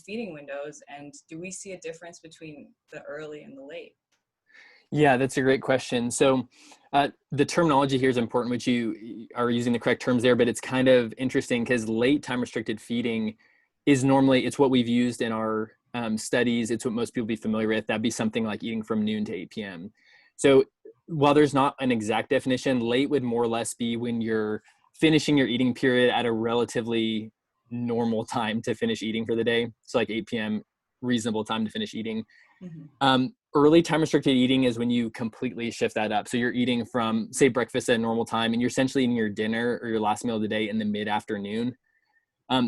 feeding windows, and do we see a difference between the early and the late?
Yeah, that's a great question. So the terminology here is important, which you are using the correct terms there, but it's kind of interesting because late time restricted feeding is normally, it's what we've used in our studies, it's what most people be familiar with. That'd be something like eating from noon to 8 p.m. So while there's not an exact definition, late would more or less be when you're finishing your eating period at a relatively normal time to finish eating for the day. So like 8 p.m., reasonable time to finish eating. Early time restricted eating is when you completely shift that up. So you're eating from, say, breakfast at a normal time, and you're essentially eating your dinner or your last meal of the day in the mid-afternoon.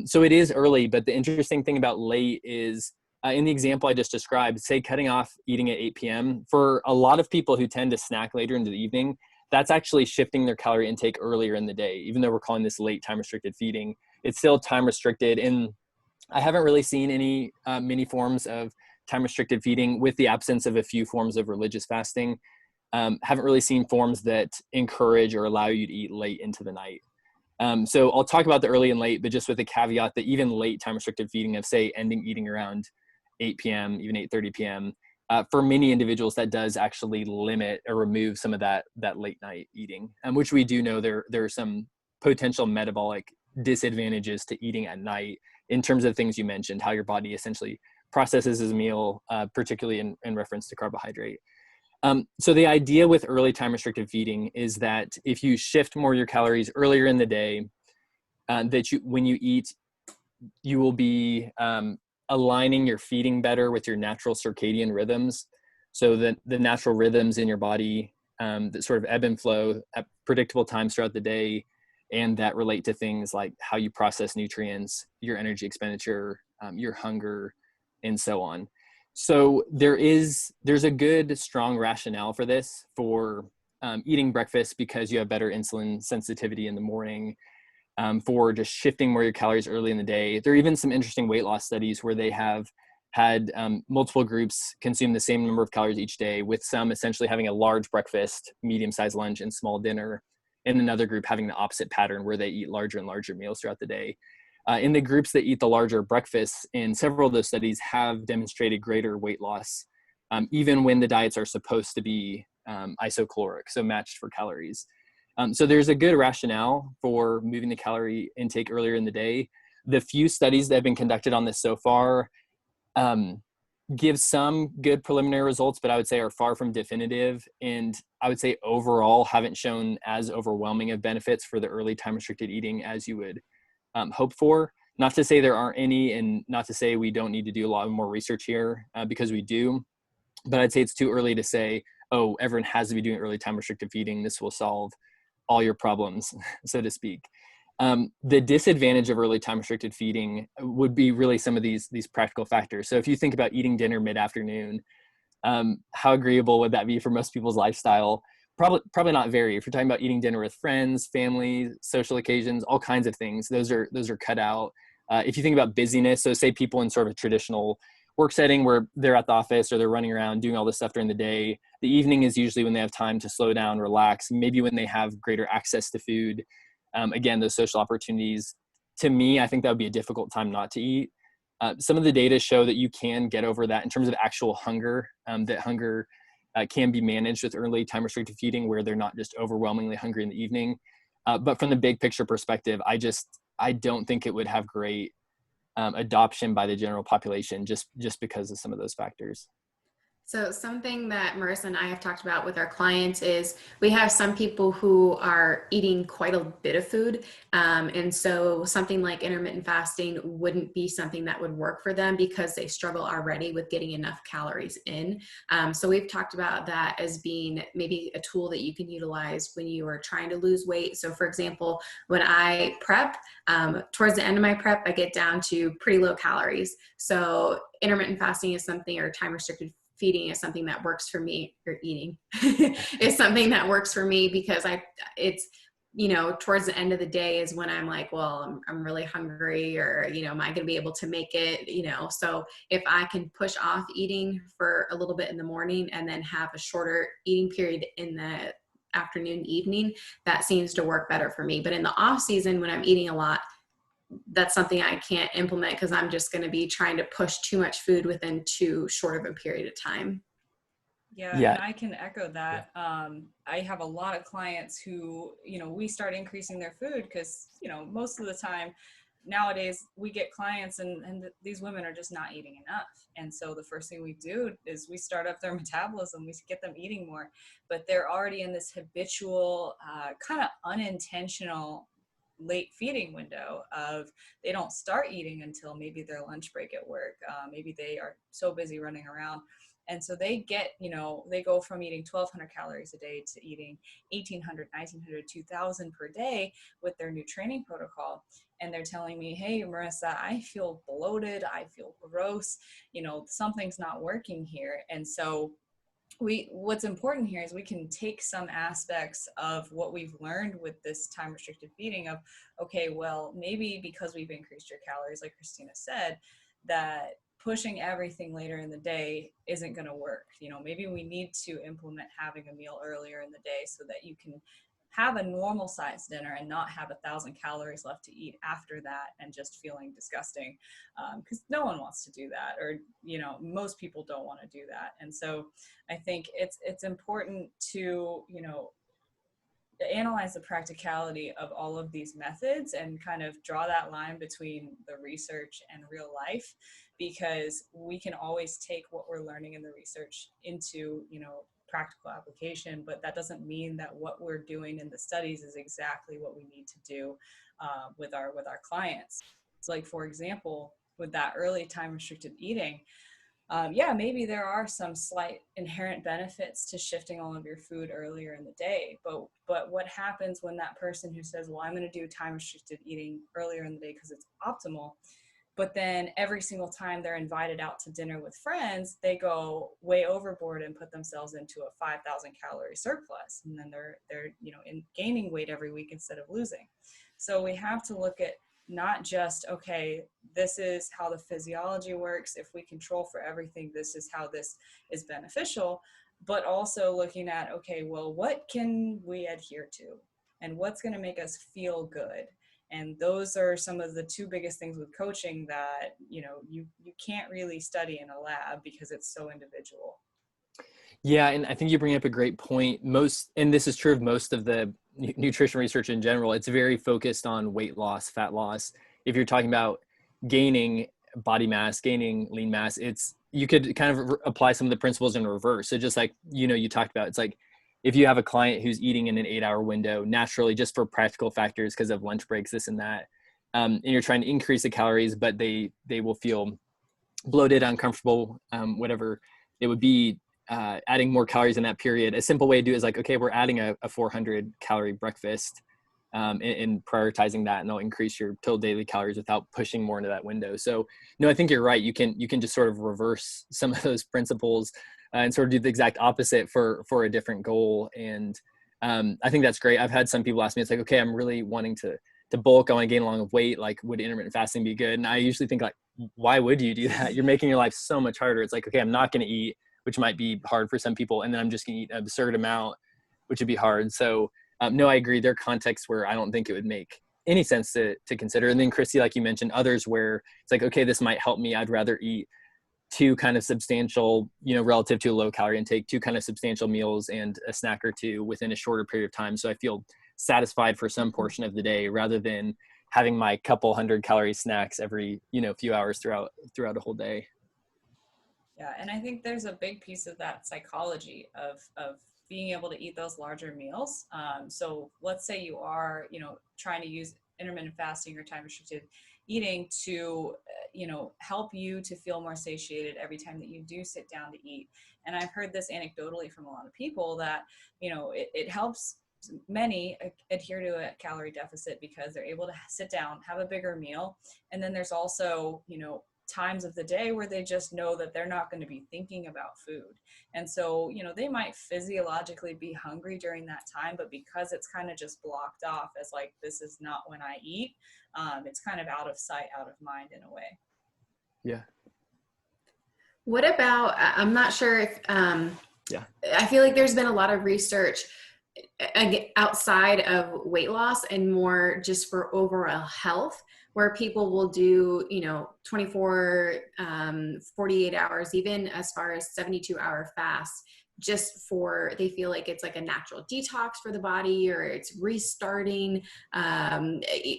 So it is early, but the interesting thing about late is, in the example I just described, say cutting off eating at 8 p.m., for a lot of people who tend to snack later into the evening, that's actually shifting their calorie intake earlier in the day. Even though we're calling this late time restricted feeding, it's still time restricted. And I haven't really seen any many forms of time restricted feeding, with the absence of a few forms of religious fasting. Haven't really seen forms that encourage or allow you to eat late into the night. So I'll talk about the early and late, but just with the caveat that even late time restricted feeding of, say, ending eating around 8 p.m., even 8:30 p.m., for many individuals, that does actually limit or remove some of that late night eating, which we do know there are some potential metabolic disadvantages to eating at night in terms of things you mentioned, how your body essentially processes his meal, particularly in reference to carbohydrate. So the idea with early time restricted feeding is that if you shift more of your calories earlier in the day, when you eat, you will be aligning your feeding better with your natural circadian rhythms. So that the natural rhythms in your body that sort of ebb and flow at predictable times throughout the day, and that relate to things like how you process nutrients, your energy expenditure, your hunger, and so on. So there's a good, strong rationale for this, for eating breakfast because you have better insulin sensitivity in the morning, for just shifting more of your calories early in the day. There are even some interesting weight loss studies where they have had multiple groups consume the same number of calories each day, with some essentially having a large breakfast, medium-sized lunch, and small dinner, and another group having the opposite pattern where they eat larger and larger meals throughout the day. In the groups that eat the larger breakfasts, in several of those studies have demonstrated greater weight loss, even when the diets are supposed to be isocaloric, so matched for calories. So there's a good rationale for moving the calorie intake earlier in the day. The few studies that have been conducted on this so far give some good preliminary results, but I would say are far from definitive. And I would say overall haven't shown as overwhelming of benefits for the early time restricted eating as you would hope for. Not to say there aren't any, and not to say we don't need to do a lot more research here, because we do, but I'd say it's too early to say, oh, everyone has to be doing early time restricted feeding. This will solve all your problems, so to speak. The disadvantage of early time restricted feeding would be really some of these practical factors. So if you think about eating dinner mid-afternoon, how agreeable would that be for most people's lifestyle? Probably not very. If you're talking about eating dinner with friends, family, social occasions, all kinds of things, those are cut out. If you think about busyness, so say people in sort of a traditional work setting where they're at the office or they're running around doing all this stuff during the day, the evening is usually when they have time to slow down, relax, maybe when they have greater access to food. Again, those social opportunities, to me, I think that would be a difficult time not to eat. Some of the data show that you can get over that in terms of actual hunger, that hunger can be managed with early time restricted feeding, where they're not just overwhelmingly hungry in the evening. But from the big picture perspective, I don't think it would have great adoption by the general population, just because of some of those factors.
So something that Marissa and I have talked about with our clients is we have some people who are eating quite a bit of food. And so something like intermittent fasting wouldn't be something that would work for them because they struggle already with getting enough calories in. So we've talked about that as being maybe a tool that you can utilize when you are trying to lose weight. So for example, when I prep, towards the end of my prep, I get down to pretty low calories. So intermittent fasting is something, or time restricted feeding is something that works for me, or eating is something that works for me, because it's, towards the end of the day is when I'm like, well, I'm really hungry, or, am I going to be able to make it, so if I can push off eating for a little bit in the morning and then have a shorter eating period in the afternoon, evening, that seems to work better for me. But in the off season, when I'm eating a lot, that's something I can't implement because I'm just going to be trying to push too much food within too short of a period of time.
Yeah, and I can echo that. I have a lot of clients who, we start increasing their food because, most of the time nowadays we get clients and these women are just not eating enough. And so the first thing we do is we start up their metabolism, we get them eating more, but they're already in this habitual, kind of unintentional late feeding window of they don't start eating until maybe their lunch break at work. Maybe they are so busy running around. And so they get, they go from eating 1,200 calories a day to eating 1,800, 1,900, 2,000 per day with their new training protocol. And they're telling me, hey, Marissa, I feel bloated. I feel gross. Something's not working here. And so what's important here is we can take some aspects of what we've learned with this time restricted feeding of, okay, well, maybe because we've increased your calories, like Christina said, that pushing everything later in the day isn't going to work. Maybe we need to implement having a meal earlier in the day so that you can have a normal sized dinner and not have 1,000 calories left to eat after that and just feeling disgusting, because no one wants to do that, or most people don't want to do that. And so I think it's important to analyze the practicality of all of these methods and kind of draw that line between the research and real life, because we can always take what we're learning in the research into practical application, but that doesn't mean that what we're doing in the studies is exactly what we need to do with our clients. So like, for example, with that early time restricted eating, maybe there are some slight inherent benefits to shifting all of your food earlier in the day, but what happens when that person who says, well, I'm going to do time restricted eating earlier in the day because it's optimal, but then every single time they're invited out to dinner with friends, they go way overboard and put themselves into a 5,000 calorie surplus. And then they're gaining weight every week instead of losing. So we have to look at not just, okay, this is how the physiology works. If we control for everything, this is how this is beneficial, but also looking at, okay, well, what can we adhere to and what's going to make us feel good? And those are some of the two biggest things with coaching that, you can't really study in a lab because it's so individual.
Yeah. And I think you bring up a great point. And this is true of most of the nutrition research in general, it's very focused on weight loss, fat loss. If you're talking about gaining body mass, gaining lean mass, you could kind of apply some of the principles in reverse. So just like, you talked about, it's like, if you have a client who's eating in an 8-hour window, naturally, just for practical factors, because of lunch breaks, this and that, and you're trying to increase the calories, but they will feel bloated, uncomfortable, whatever it would be, adding more calories in that period. A simple way to do it is like, okay, we're adding a 400 calorie breakfast, and prioritizing that, and they'll increase your total daily calories without pushing more into that window. So no, I think you're right. You can just sort of reverse some of those principles and sort of do the exact opposite for a different goal. And I think that's great. I've had some people ask me, it's like, okay, I'm really wanting to bulk. I want to gain a lot of weight. Like, would intermittent fasting be good? And I usually think, like, why would you do that? You're making your life so much harder. It's like, okay, I'm not going to eat, which might be hard for some people. And then I'm just going to eat an absurd amount, which would be hard. So no, I agree. There are contexts where I don't think it would make any sense to consider. And then Christy, like you mentioned, others where it's like, okay, this might help me. I'd rather eat two kind of substantial, relative to a low calorie intake, two kind of substantial meals and a snack or two within a shorter period of time. So I feel satisfied for some portion of the day rather than having my couple 100 calorie snacks every, few hours throughout a whole day.
Yeah. And I think there's a big piece of that psychology of being able to eat those larger meals. So let's say you are, trying to use intermittent fasting or time restricted eating to, help you to feel more satiated every time that you do sit down to eat. And I've heard this anecdotally from a lot of people that, it helps many adhere to a calorie deficit because they're able to sit down, have a bigger meal. And then there's also, times of the day where they just know that they're not going to be thinking about food. And so, they might physiologically be hungry during that time, but because it's kind of just blocked off as like, this is not when I eat, it's kind of out of sight, out of mind in a way.
Yeah.
What about, I'm not sure if, I feel like there's been a lot of research outside of weight loss and more just for overall health, where people will do, 24, 48 hours, even as far as 72-hour fast, they feel like it's like a natural detox for the body, or it's restarting.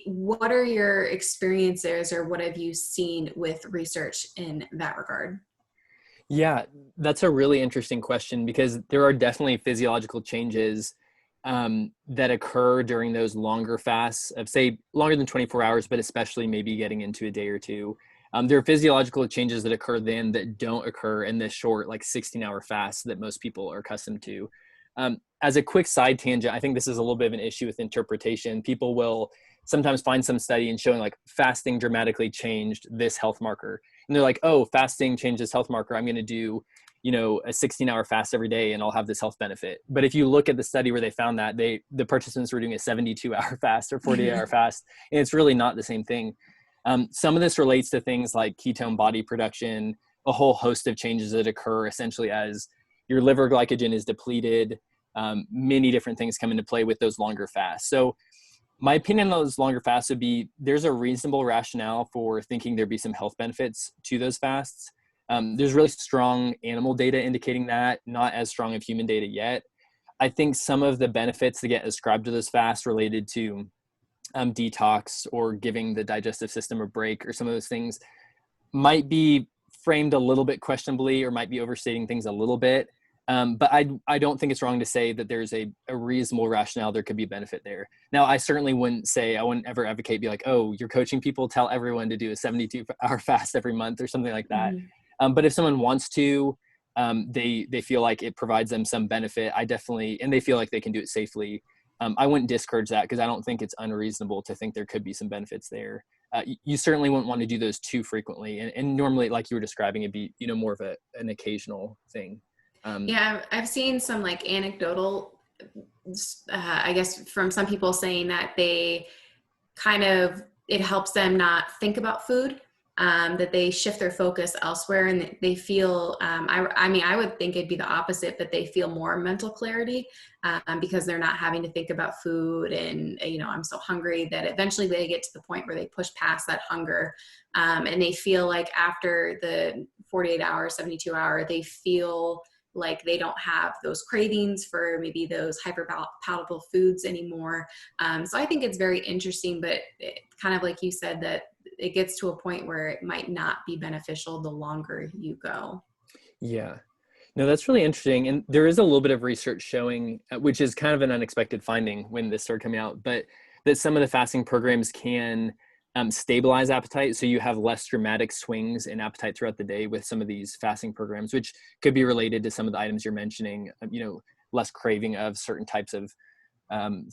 What are your experiences, or what have you seen with research in that regard?
Yeah, that's a really interesting question, because there are definitely physiological changes that occur during those longer fasts of, say, longer than 24 hours, but especially maybe getting into a day or two. There are physiological changes that occur then that don't occur in this short, like 16-hour fast that most people are accustomed to. As a quick side tangent, I think this is a little bit of an issue with interpretation. People will sometimes find some study and showing like fasting dramatically changed this health marker. And they're like, oh, fasting changes health marker. I'm going to do, a 16-hour fast every day and I'll have this health benefit. But if you look at the study where they found that, the participants were doing a 72-hour fast or 48-hour fast, and it's really not the same thing. Some of this relates to things like ketone body production, a whole host of changes that occur essentially as your liver glycogen is depleted. Many different things come into play with those longer fasts. So my opinion on those longer fasts would be, there's a reasonable rationale for thinking there'd be some health benefits to those fasts. There's really strong animal data indicating that, not as strong of human data yet. I think some of the benefits that get ascribed to those fasts related to detox or giving the digestive system a break, or some of those things might be framed a little bit questionably, or might be overstating things a little bit. But I don't think it's wrong to say that there's a reasonable rationale there could be benefit there. Now, I certainly wouldn't ever advocate, be like, oh, you're coaching people, tell everyone to do a 72-hour fast every month or something like that.
Mm-hmm.
But if someone wants to, they feel like it provides them some benefit, and they feel like they can do it safely, I wouldn't discourage that, because I don't think it's unreasonable to think there could be some benefits there. You certainly wouldn't want to do those too frequently. And normally, like you were describing, it'd be, more of an occasional thing.
Yeah, I've seen some like anecdotal, I guess, from some people saying that it helps them not think about food, that they shift their focus elsewhere, and they feel, I would think it'd be the opposite, but they feel more mental clarity because they're not having to think about food and, I'm so hungry, that eventually they get to the point where they push past that hunger. And they feel like after the 48 hour, 72 hour, they feel like they don't have those cravings for maybe those hyper palatable foods anymore. So I think it's very interesting, but kind of like you said, that it gets to a point where it might not be beneficial the longer you go.
Yeah. No, that's really interesting. And there is a little bit of research showing, which is kind of an unexpected finding when this started coming out, but that some of the fasting programs can stabilize appetite. So you have less dramatic swings in appetite throughout the day with some of these fasting programs, which could be related to some of the items you're mentioning, less craving of certain types of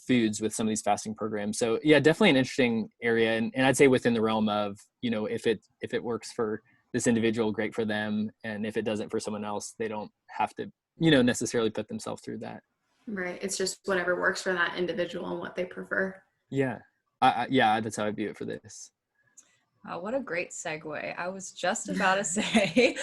foods with some of these fasting programs. So yeah, definitely an interesting area. And I'd say within the realm of, if it works for this individual, great for them. And if it doesn't for someone else, they don't have to, necessarily put themselves through that.
Right. It's just whatever works for that individual and what they prefer.
Yeah. Yeah, that's how I view it for this.
What a great segue. I was just about to say,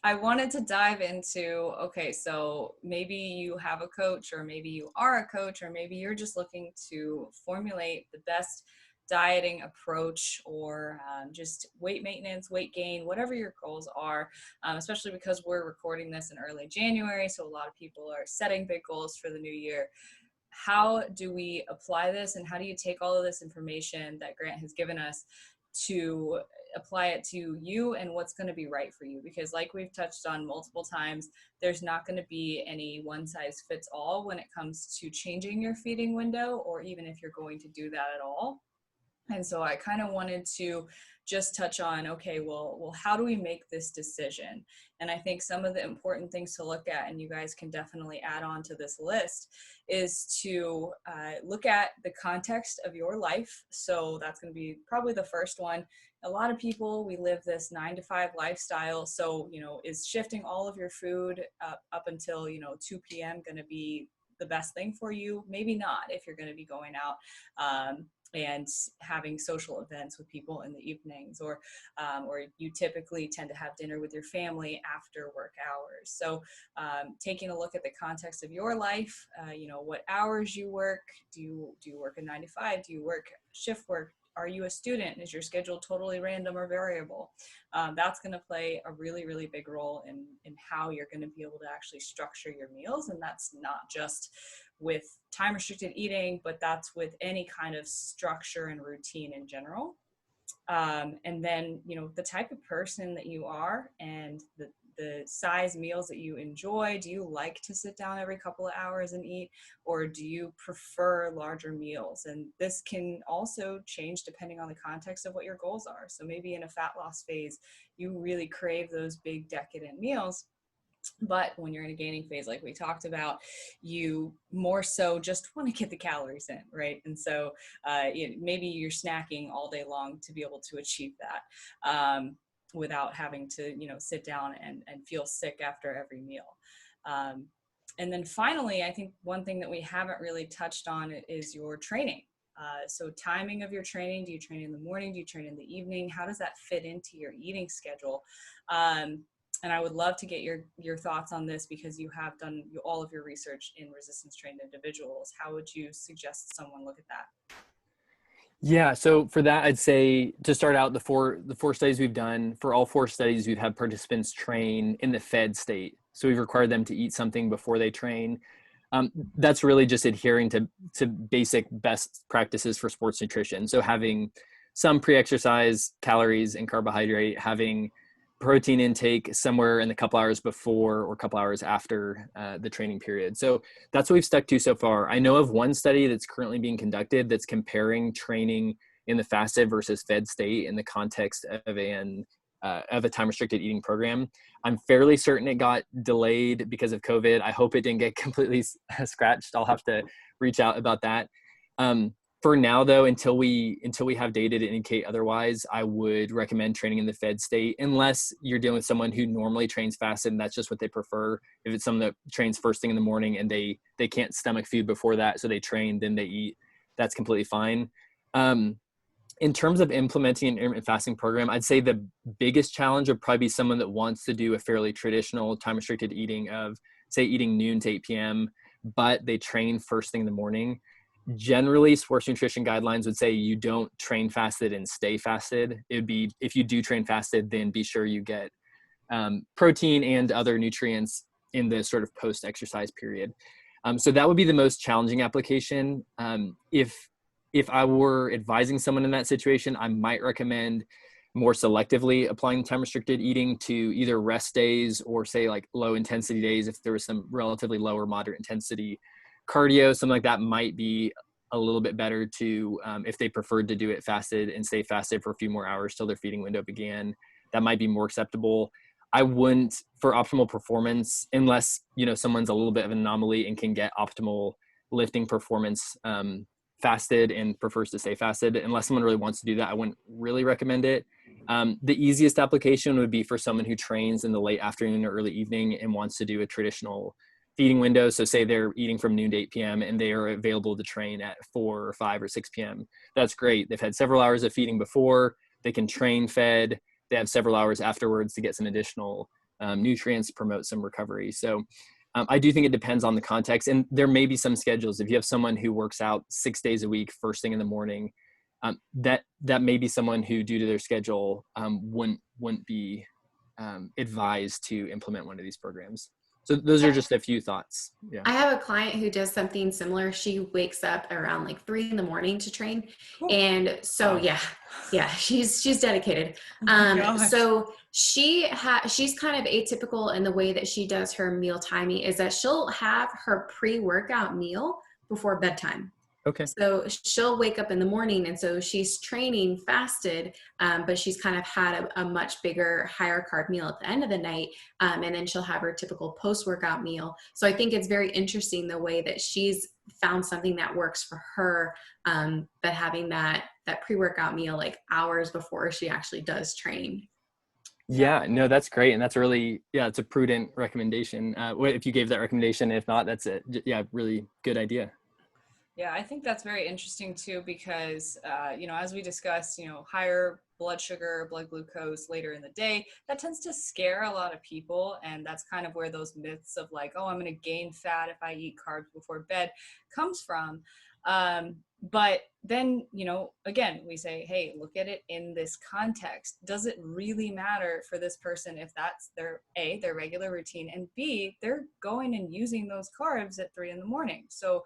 I wanted to dive into, okay, so maybe you have a coach, or maybe you are a coach, or maybe you're just looking to formulate the best dieting approach, or just weight maintenance, weight gain, whatever your goals are, especially because we're recording this in early January. So a lot of people are setting big goals for the new year. How do we apply this, and how do you take all of this information that Grant has given us to apply it to you and what's going to be right for you? Because like we've touched on multiple times, there's not going to be any one size fits all when it comes to changing your feeding window, or even if you're going to do that at all. And so I kind of wanted to just touch on, okay, well, how do we make this decision? And I think some of the important things to look at, and you guys can definitely add on to this list, is to look at the context of your life. So that's going to be probably the first one. A lot of people, we live this 9-to-5 lifestyle. So, is shifting all of your food up until, 2 p.m. going to be the best thing for you? Maybe not, if you're going to be going out and having social events with people in the evenings, or you typically tend to have dinner with your family after work hours. So taking a look at the context of your life, what hours you work. Do you work a 9-to-5? Do you work shift work? Are you a student? Is your schedule totally random or variable? That's going to play a really, really big role in how you're going to be able to actually structure your meals. And that's not just with time restricted eating, but that's with any kind of structure and routine in general. And then, the type of person that you are and the size meals that you enjoy. Do you like to sit down every couple of hours and eat, or do you prefer larger meals? And this can also change depending on the context of what your goals are. So maybe in a fat loss phase, you really crave those big decadent meals. But when you're in a gaining phase, like we talked about, you more so just want to get the calories in, right? And so maybe you're snacking all day long to be able to achieve that without having to, sit down and feel sick after every meal. And then finally, I think one thing that we haven't really touched on is your training. So timing of your training. Do you train in the morning? Do you train in the evening? How does that fit into your eating schedule? And I would love to get your thoughts on this, because you have done all of your research in resistance trained individuals. How would you suggest someone look at that?
Yeah, so for that, I'd say to start out, the four studies we've done, for all 4 studies, we've had participants train in the fed state. So we've required them to eat something before they train. That's really just adhering to basic best practices for sports nutrition. So having some pre-exercise calories and carbohydrate, having protein intake somewhere in the couple hours before or couple hours after the training period. So that's what we've stuck to so far. I know of one study that's currently being conducted that's comparing training in the fasted versus fed state in the context of a time restricted eating program. I'm fairly certain it got delayed because of COVID. I hope it didn't get completely scratched. I'll have to reach out about that. For now, though, until we have data to indicate otherwise, I would recommend training in the fed state, unless you're dealing with someone who normally trains fasted and that's just what they prefer. If it's someone that trains first thing in the morning and they can't stomach food before that, so they train, then they eat, that's completely fine. In terms of implementing an intermittent fasting program, I'd say the biggest challenge would probably be someone that wants to do a fairly traditional time restricted eating of, say, eating noon to 8 p.m., but they train first thing in the morning. Generally, sports nutrition guidelines would say you don't train fasted and stay fasted. It would be, if you do train fasted, then be sure you get protein and other nutrients in the sort of post-exercise period. So that would be the most challenging application. If I were advising someone in that situation, I might recommend more selectively applying time restricted eating to either rest days or, say, like low intensity days. If there was some relatively low or moderate intensity cardio, something like that might be a little bit better to, if they preferred to do it fasted and stay fasted for a few more hours till their feeding window began, that might be more acceptable. I wouldn't, for optimal performance, unless, someone's a little bit of an anomaly and can get optimal lifting performance fasted and prefers to stay fasted, unless someone really wants to do that, I wouldn't really recommend it. The easiest application would be for someone who trains in the late afternoon or early evening and wants to do a traditional feeding window. So say they're eating from noon to 8 p.m. and they are available to train at 4 or 5 or 6 p.m. That's great. They've had several hours of feeding before. They can train fed. They have several hours afterwards to get some additional nutrients, promote some recovery. So I do think it depends on the context. And there may be some schedules. If you have someone who works out 6 days a week, first thing in the morning, that may be someone who, due to their schedule, wouldn't be advised to implement one of these programs. So those are just a few thoughts. Yeah.
I have a client who does something similar. She wakes up around like 3 in the morning to train. Cool. And so, wow. yeah, she's dedicated. So she's kind of atypical in the way that she does her meal timing, is that she'll have her pre-workout meal before bedtime.
Okay.
So she'll wake up in the morning, and so she's training fasted, but she's kind of had a much bigger, higher carb meal at the end of the night, and then she'll have her typical post-workout meal. So I think it's very interesting the way that she's found something that works for her, but having that pre-workout meal like hours before she actually does train.
Yeah, no, that's great. And that's really, it's a prudent recommendation. If you gave that recommendation, if not, that's it. Yeah, really good idea.
Yeah, I think that's very interesting too, because, as we discussed, higher blood sugar, blood glucose later in the day, that tends to scare a lot of people. And that's kind of where those myths of like, oh, I'm going to gain fat if I eat carbs before bed comes from. But then, again, we say, hey, look at it in this context. Does it really matter for this person if that's their regular routine, and B, they're going and using those carbs at 3 a.m? So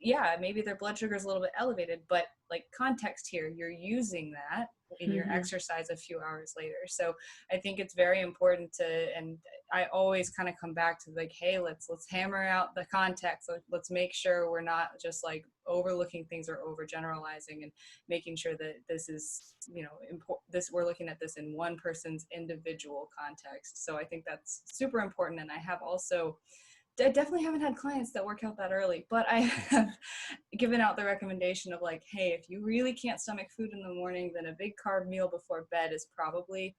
yeah, maybe their blood sugar is a little bit elevated, but like context here, you're using that in your exercise a few hours later. So I think it's very important and I always kind of come back to like, hey, let's hammer out the context. Let's make sure we're not just like overlooking things or overgeneralizing, and making sure that this is, we're looking at this in one person's individual context. So I think that's super important. And I definitely haven't had clients that work out that early, but I have given out the recommendation of like, hey, if you really can't stomach food in the morning, then a big carb meal before bed is probably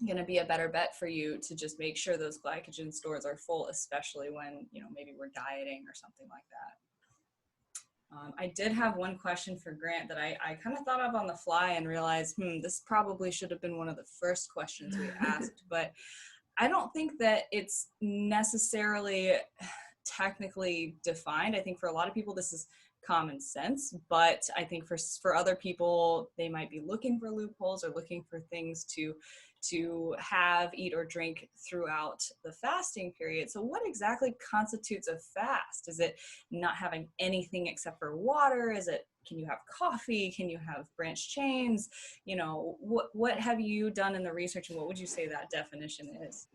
going to be a better bet for you, to just make sure those glycogen stores are full, especially when, maybe we're dieting or something like that. I did have one question for Grant that I kind of thought of on the fly and realized, this probably should have been one of the first questions we asked, but I don't think that it's necessarily technically defined. I think for a lot of people, this is common sense, but I think for other people, they might be looking for loopholes or looking for things to have, eat, or drink throughout the fasting period. So what exactly constitutes a fast? Is it not having anything except for water? Can you have coffee? Can you have branched chains? What have you done in the research, and what would you say that definition is?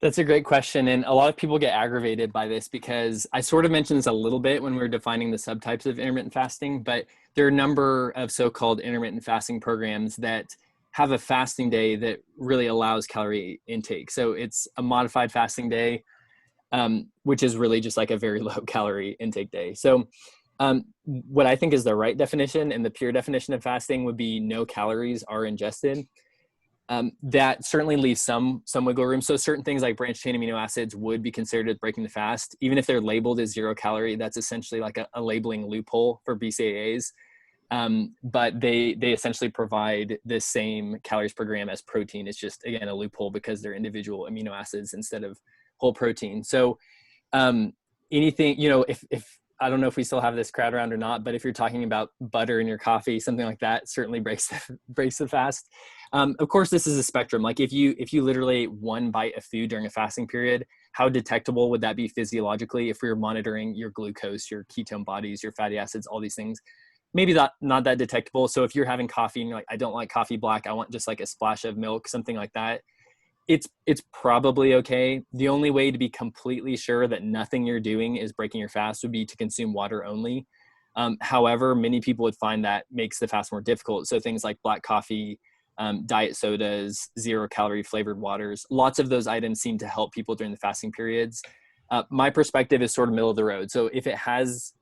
That's a great question. And a lot of people get aggravated by this because I sort of mentioned this a little bit when we were defining the subtypes of intermittent fasting, but there are a number of so-called intermittent fasting programs that have a fasting day that really allows calorie intake. So it's a modified fasting day, which is really just like a very low calorie intake day. So what I think is the right definition and the pure definition of fasting would be no calories are ingested. That certainly leaves some wiggle room. So certain things like branched chain amino acids would be considered breaking the fast. Even if they're labeled as 0 calorie, that's essentially like a labeling loophole for BCAAs. But they essentially provide the same calories per gram as protein. It's just, again, a loophole because they're individual amino acids instead of whole protein. So anything, if I don't know if we still have this crowd around or not, but if you're talking about butter in your coffee, something like that certainly breaks the fast. Of course, this is a spectrum. Like if you literally ate one bite of food during a fasting period, how detectable would that be physiologically if we were monitoring your glucose, your ketone bodies, your fatty acids, all these things? Maybe not that detectable. So if you're having coffee and you're like, I don't like coffee black, I want just like a splash of milk, something like that, it's probably okay. The only way to be completely sure that nothing you're doing is breaking your fast would be to consume water only. However, many people would find that makes the fast more difficult. So things like black coffee, diet sodas, 0 calorie flavored waters, lots of those items seem to help people during the fasting periods. My perspective is sort of middle of the road. So if it has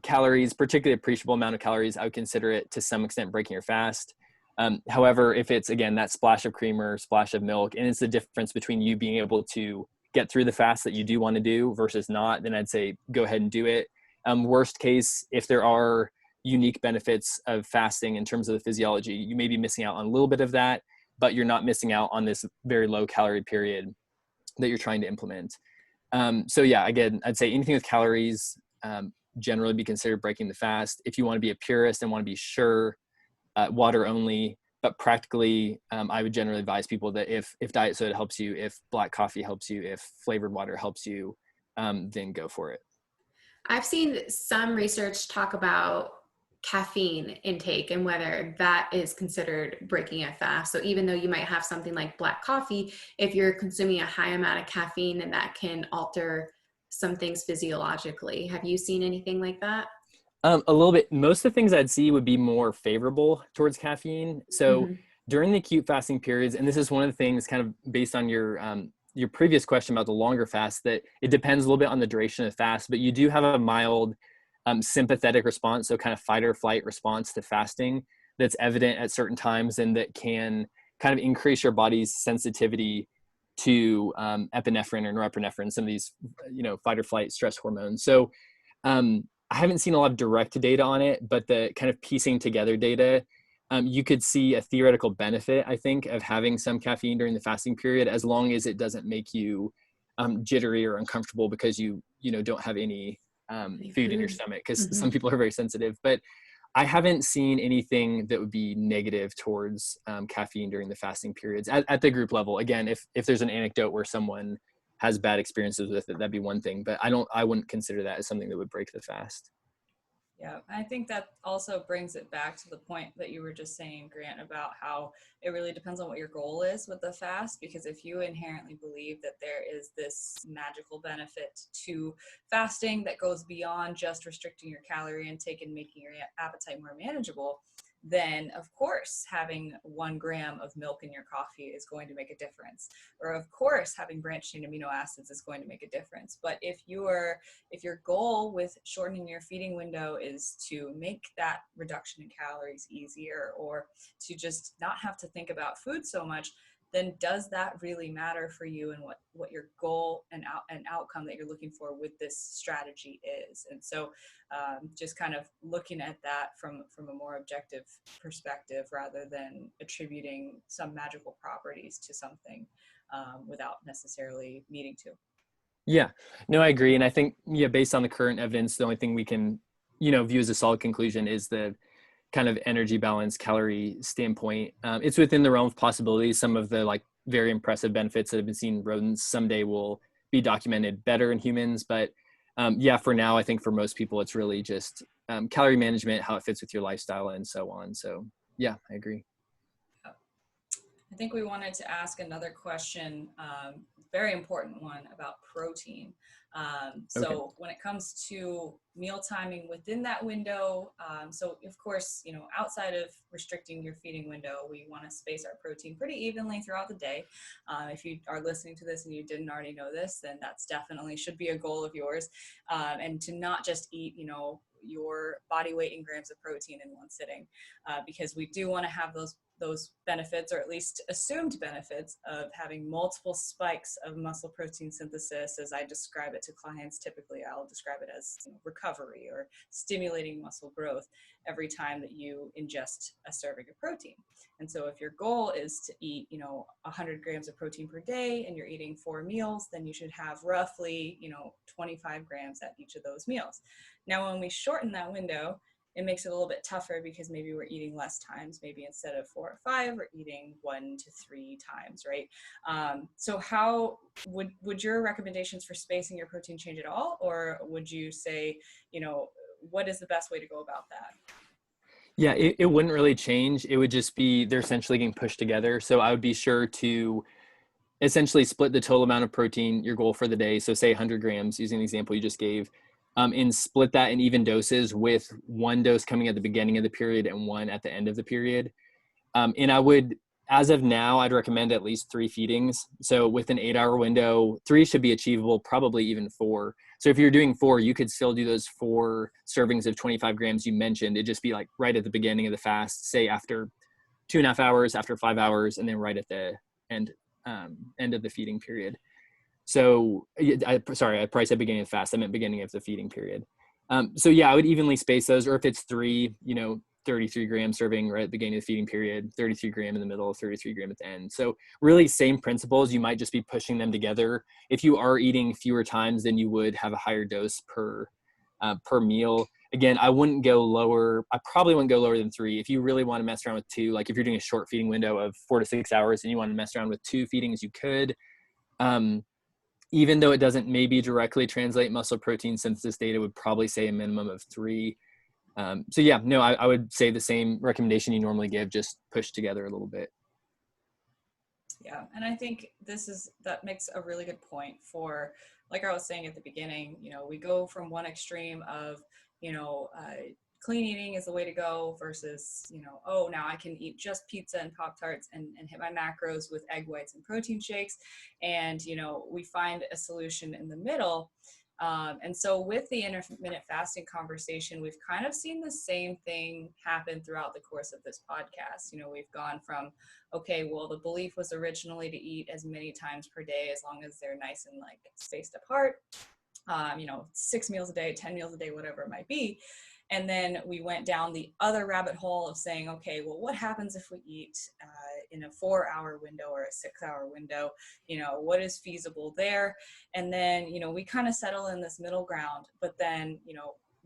calories, particularly appreciable amount of calories, I would consider it to some extent breaking your fast. However, if it's, again, that splash of creamer, splash of milk, and it's the difference between you being able to get through the fast that you do want to do versus not, then I'd say go ahead and do it. Worst case, if there are unique benefits of fasting in terms of the physiology, you may be missing out on a little bit of that, but you're not missing out on this very low calorie period that you're trying to implement. So yeah, again, I'd say anything with calories, generally be considered breaking the fast. If you want to be a purist and want to be sure, water only, but practically, I would generally advise people that if diet soda helps you, if black coffee helps you, if flavored water helps you, then go for it.
I've seen some research talk about caffeine intake and whether that is considered breaking a fast. So even though you might have something like black coffee, if you're consuming a high amount of caffeine, then that can alter some things physiologically. Have you seen anything like that?
A little bit. Most of the things I'd see would be more favorable towards caffeine. So during the acute fasting periods, and this is one of the things kind of based on your previous question about the longer fast, that it depends a little bit on the duration of the fast, but you do have a mild sympathetic response, so kind of fight or flight response to fasting that's evident at certain times and that can kind of increase your body's sensitivity to epinephrine or norepinephrine, some of these, fight or flight stress hormones. So I haven't seen a lot of direct data on it, but the kind of piecing together data, you could see a theoretical benefit, I think, of having some caffeine during the fasting period, as long as it doesn't make you jittery or uncomfortable because you don't have any food in your stomach, because
Mm-hmm.
some people are very sensitive. But I haven't seen anything that would be negative towards caffeine during the fasting periods at the group level. Again, if there's an anecdote where someone has bad experiences with it, that'd be one thing, but I wouldn't consider that as something that would break the fast.
Yeah, I think that also brings it back to the point that you were just saying, Grant, about how it really depends on what your goal is with the fast. Because if you inherently believe that there is this magical benefit to fasting that goes beyond just restricting your calorie intake and making your appetite more manageable, then of course having 1 gram of milk in your coffee is going to make a difference. Or of course having branched chain amino acids is going to make a difference. But if your goal with shortening your feeding window is to make that reduction in calories easier, or to just not have to think about food so much, then does that really matter for you, and what your goal and outcome that you're looking for with this strategy is? And so just kind of looking at that from a more objective perspective, rather than attributing some magical properties to something without necessarily needing to.
Yeah, no, I agree. And I think, yeah, based on the current evidence, the only thing we can, view as a solid conclusion is the kind of energy balance calorie standpoint. It's within the realm of possibilities. Some of the very impressive benefits that have been seen in rodents someday will be documented better in humans. But yeah, for now, I think for most people, it's really just calorie management, how it fits with your lifestyle and so on. So yeah, I agree.
I think we wanted to ask another question, very important one, about protein. So when it comes to meal timing within that window, so of course, outside of restricting your feeding window, we want to space our protein pretty evenly throughout the day. If you are listening to this and you didn't already know this, then that's definitely should be a goal of yours. And to not just eat, your body weight in grams of protein in one sitting, because we do want to have those benefits, or at least assumed benefits, of having multiple spikes of muscle protein synthesis. As I describe it to clients, typically I'll describe it as recovery or stimulating muscle growth every time that you ingest a serving of protein. And so if your goal is to eat 100 grams of protein per day, and you're eating 4 meals, then you should have roughly 25 grams at each of those meals. Now when we shorten that window, it makes it a little bit tougher, because maybe we're eating less times. Maybe instead of 4 or 5, we're eating 1 to 3 times, right? So how would your recommendations for spacing your protein change at all? Or would you say, what is the best way to go about that?
Yeah, it wouldn't really change. It would just be, they're essentially getting pushed together. So I would be sure to essentially split the total amount of protein, your goal for the day. So say 100 grams, using the example you just gave, and split that in even doses, with 1 dose coming at the beginning of the period and 1 at the end of the period. And I would, as of now, I'd recommend at least 3 feedings. So with an 8-hour window, 3 should be achievable, probably even 4. So if you're doing 4, you could still do those 4 servings of 25 grams you mentioned. It'd just be right at the beginning of the fast, say after 2.5 hours, after 5 hours, and then right at the end of the feeding period. So I probably said beginning of the fast. I meant beginning of the feeding period. So yeah, I would evenly space those. Or if it's 3, 33 gram serving right at the beginning of the feeding period, 33 gram in the middle, 33 gram at the end. So really same principles. You might just be pushing them together. If you are eating fewer times, then you would have a higher dose per meal. Again, I wouldn't go lower. I probably wouldn't go lower than 3. If you really want to mess around with 2, if you're doing a short feeding window of 4 to 6 hours and you want to mess around with 2 feedings, you could. Even though it doesn't maybe directly translate muscle protein synthesis data, would probably say a minimum of 3. So yeah, no, I would say the same recommendation you normally give, just push together a little bit.
Yeah, and I think that makes a really good point for, like I was saying at the beginning, we go from one extreme of, clean eating is the way to go, versus, now I can eat just pizza and Pop-Tarts and hit my macros with egg whites and protein shakes. And, we find a solution in the middle. And so with the intermittent fasting conversation, we've kind of seen the same thing happen throughout the course of this podcast. We've gone from, okay, well, the belief was originally to eat as many times per day, as long as they're nice and spaced apart, 6 meals a day, 10 meals a day, whatever it might be. And then we went down the other rabbit hole of saying, okay, well, what happens if we eat in a 4-hour window or a 6-hour window? What is feasible there? And then, we kind of settle in this middle ground, but then,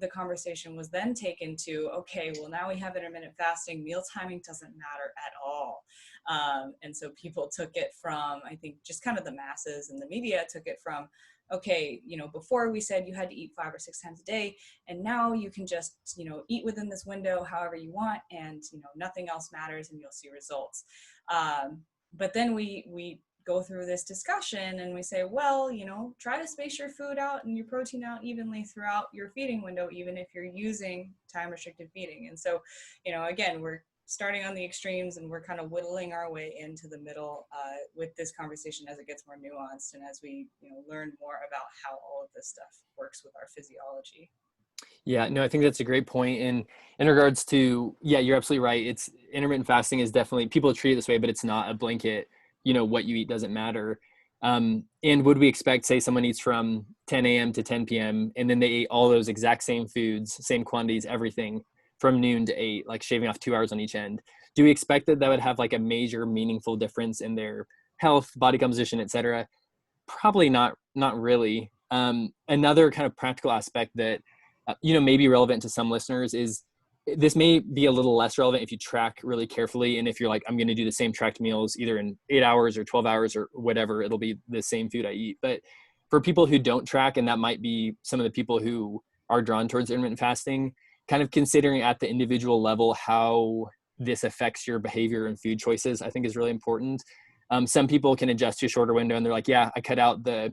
the conversation was then taken to, okay, well, now we have intermittent fasting, meal timing doesn't matter at all. And so people took it from, I think, just kind of the masses and the media took it from, okay, before we said you had to eat 5 or 6 times a day, and now you can just, eat within this window however you want, and, nothing else matters and you'll see results. But then we go through this discussion and we say, well, try to space your food out and your protein out evenly throughout your feeding window, even if you're using time restricted feeding. And so, again, we're starting on the extremes and we're kind of whittling our way into the middle with this conversation as it gets more nuanced and as we learn more about how all of this stuff works with our physiology.
Yeah, no, I think that's a great point. And in regards to, yeah, you're absolutely right. It's intermittent fasting is definitely, people treat it this way, but it's not a blanket, what you eat doesn't matter. And would we expect, say someone eats from 10 a.m. to 10 p.m. and then they ate all those exact same foods, same quantities, everything from noon to 8, like shaving off 2 hours on each end. Do we expect that would have like a major meaningful difference in their health, body composition, et cetera? Probably not really. Another kind of practical aspect that, may be relevant to some listeners is this may be a little less relevant if you track really carefully. And if you're like, I'm going to do the same tracked meals, either in 8 hours or 12 hours or whatever, it'll be the same food I eat. But for people who don't track, and that might be some of the people who are drawn towards intermittent fasting, kind of considering at the individual level how this affects your behavior and food choices, I think is really important. Some people can adjust to a shorter window and they're like, yeah, I cut out the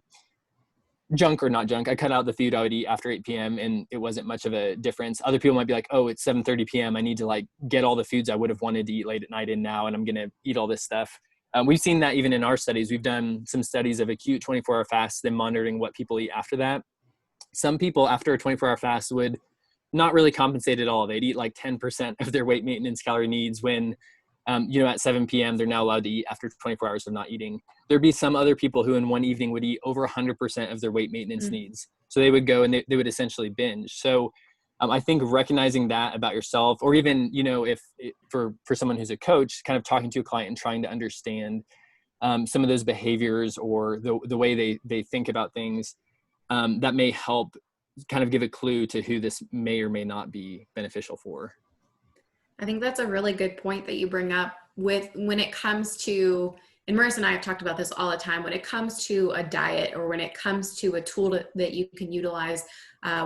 junk or not junk. I cut out the food I would eat after 8 p.m. and it wasn't much of a difference. Other people might be like, oh, it's 7:30 p.m. I need to like get all the foods I would have wanted to eat late at night in now, and I'm going to eat all this stuff. We've seen that even in our studies. We've done some studies of acute 24-hour fasts, then monitoring what people eat after that. Some people after a 24-hour fast would not really compensate at all. They'd eat like 10% of their weight maintenance calorie needs when, at 7 p.m. they're now allowed to eat after 24 hours of not eating. There'd be some other people who in one evening would eat over 100% of their weight maintenance needs. So they would go and they would essentially binge. So I think recognizing that about yourself, or even, if for someone who's a coach, kind of talking to a client and trying to understand some of those behaviors or the way they think about things, that may help kind of give a clue to who this may or may not be beneficial for.
I think that's a really good point that you bring up with when it comes to, and Marissa and I have talked about this all the time, when it comes to a diet or when it comes to a tool that you can utilize,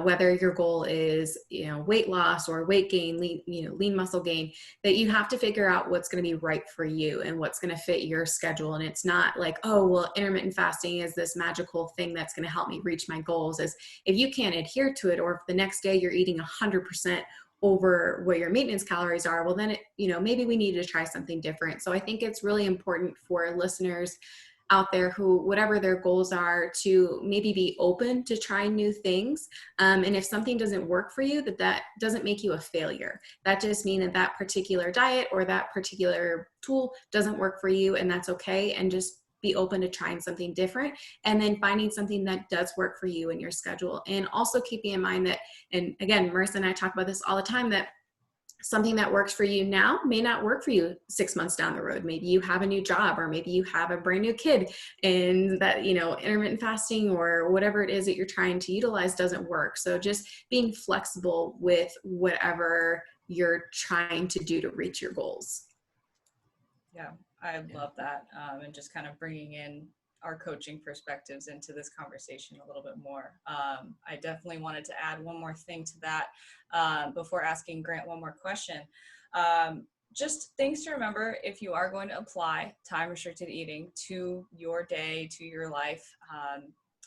whether your goal is, weight loss or weight gain, lean muscle gain, that you have to figure out what's going to be right for you and what's going to fit your schedule. And it's not like, oh, well, intermittent fasting is this magical thing that's going to help me reach my goals. As if you can't adhere to it, or if the next day you're eating 100% over what your maintenance calories are, well, then maybe we need to try something different. So I think it's really important for listeners out there who, whatever their goals are, to maybe be open to trying new things. And if something doesn't work for you, that doesn't make you a failure. That just means that particular diet or that particular tool doesn't work for you, and that's okay. And just be open to trying something different and then finding something that does work for you and your schedule. And also keeping in mind that, and again, Marissa and I talk about this all the time, that something that works for you now may not work for you 6 months down the road. Maybe you have a new job, or maybe you have a brand new kid, and that, intermittent fasting or whatever it is that you're trying to utilize doesn't work. So just being flexible with whatever you're trying to do to reach your goals.
Yeah, I love that. And just kind of bringing in our coaching perspectives into this conversation a little bit more. I definitely wanted to add one more thing to that before asking Grant one more question. Just things to remember if you are going to apply time restricted eating to your day, to your life,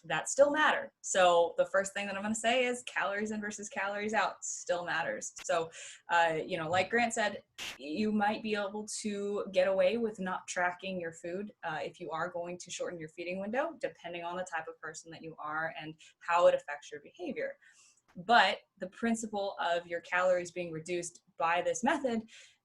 that still matter. So the first thing that I'm going to say is calories in versus calories out still matters. So, like Grant said, you might be able to get away with not tracking your food if you are going to shorten your feeding window, depending on the type of person that you are and how it affects your behavior. But the principle of your calories being reduced by this method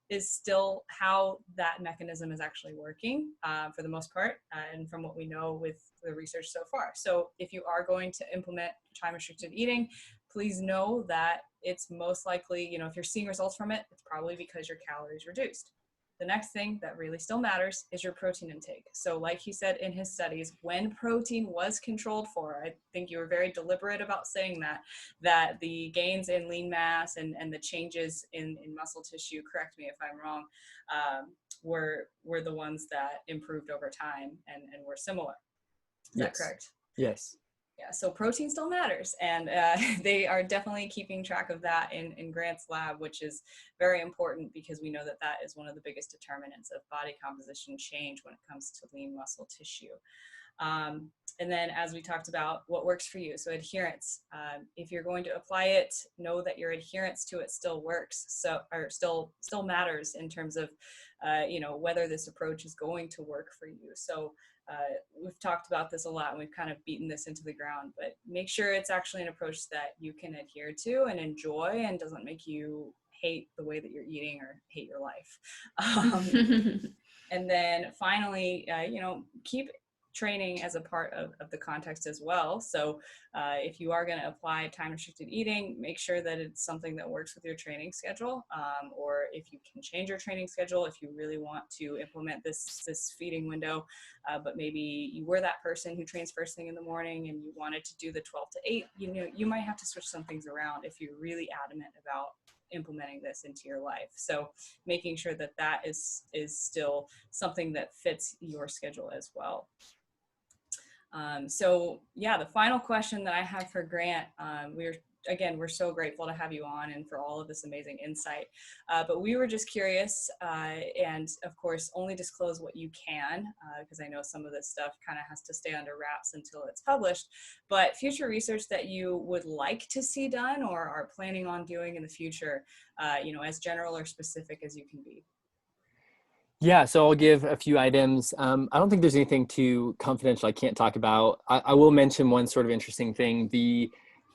is still how that mechanism is actually working for the most part, and from what we know with the research so far. So if you are going to implement time restricted eating, please know that it's most likely, if you're seeing results from it, it's probably because your calories reduced. the next thing that really still matters is your protein intake. So like he said in his studies, when protein was controlled for, I think you were very deliberate about saying that the gains in lean mass and the changes in muscle tissue, correct me if I'm wrong, were the ones that improved over time and were similar. Is that correct?
Yes.
Yeah, so protein still matters, and they are definitely keeping track of that in Grant's lab, which is very important because we know that that is one of the biggest determinants of body composition change when it comes to lean muscle tissue. And then, as we talked about, what works for you. So adherence. If you're going to apply it, know that your adherence to it still works. So, or still matters in terms of, whether this approach is going to work for you. So we've talked about this a lot, and we've kind of beaten this into the ground. But make sure it's actually an approach that you can adhere to and enjoy, and doesn't make you hate the way that you're eating or hate your life. And then finally, keep training as a part of the context as well. So if you are going to apply time restricted eating, make sure that it's something that works with your training schedule, or if you can change your training schedule if you really want to implement this feeding window, but maybe you were that person who trains first thing in the morning and you wanted to do the 12 to 8, you might have to switch some things around if you're really adamant about implementing this into your life. So making sure that that is still something that fits your schedule as well. So yeah, the final question that I have for Grant, we're so grateful to have you on and for all of this amazing insight. But we were just curious, and of course, only disclose what you can, because I know some of this stuff kind of has to stay under wraps until it's published. But future research that you would like to see done or are planning on doing in the future, as general or specific as you can be.
Yeah, so I'll give a few items. I don't think there's anything too confidential I can't talk about. I will mention one sort of interesting thing.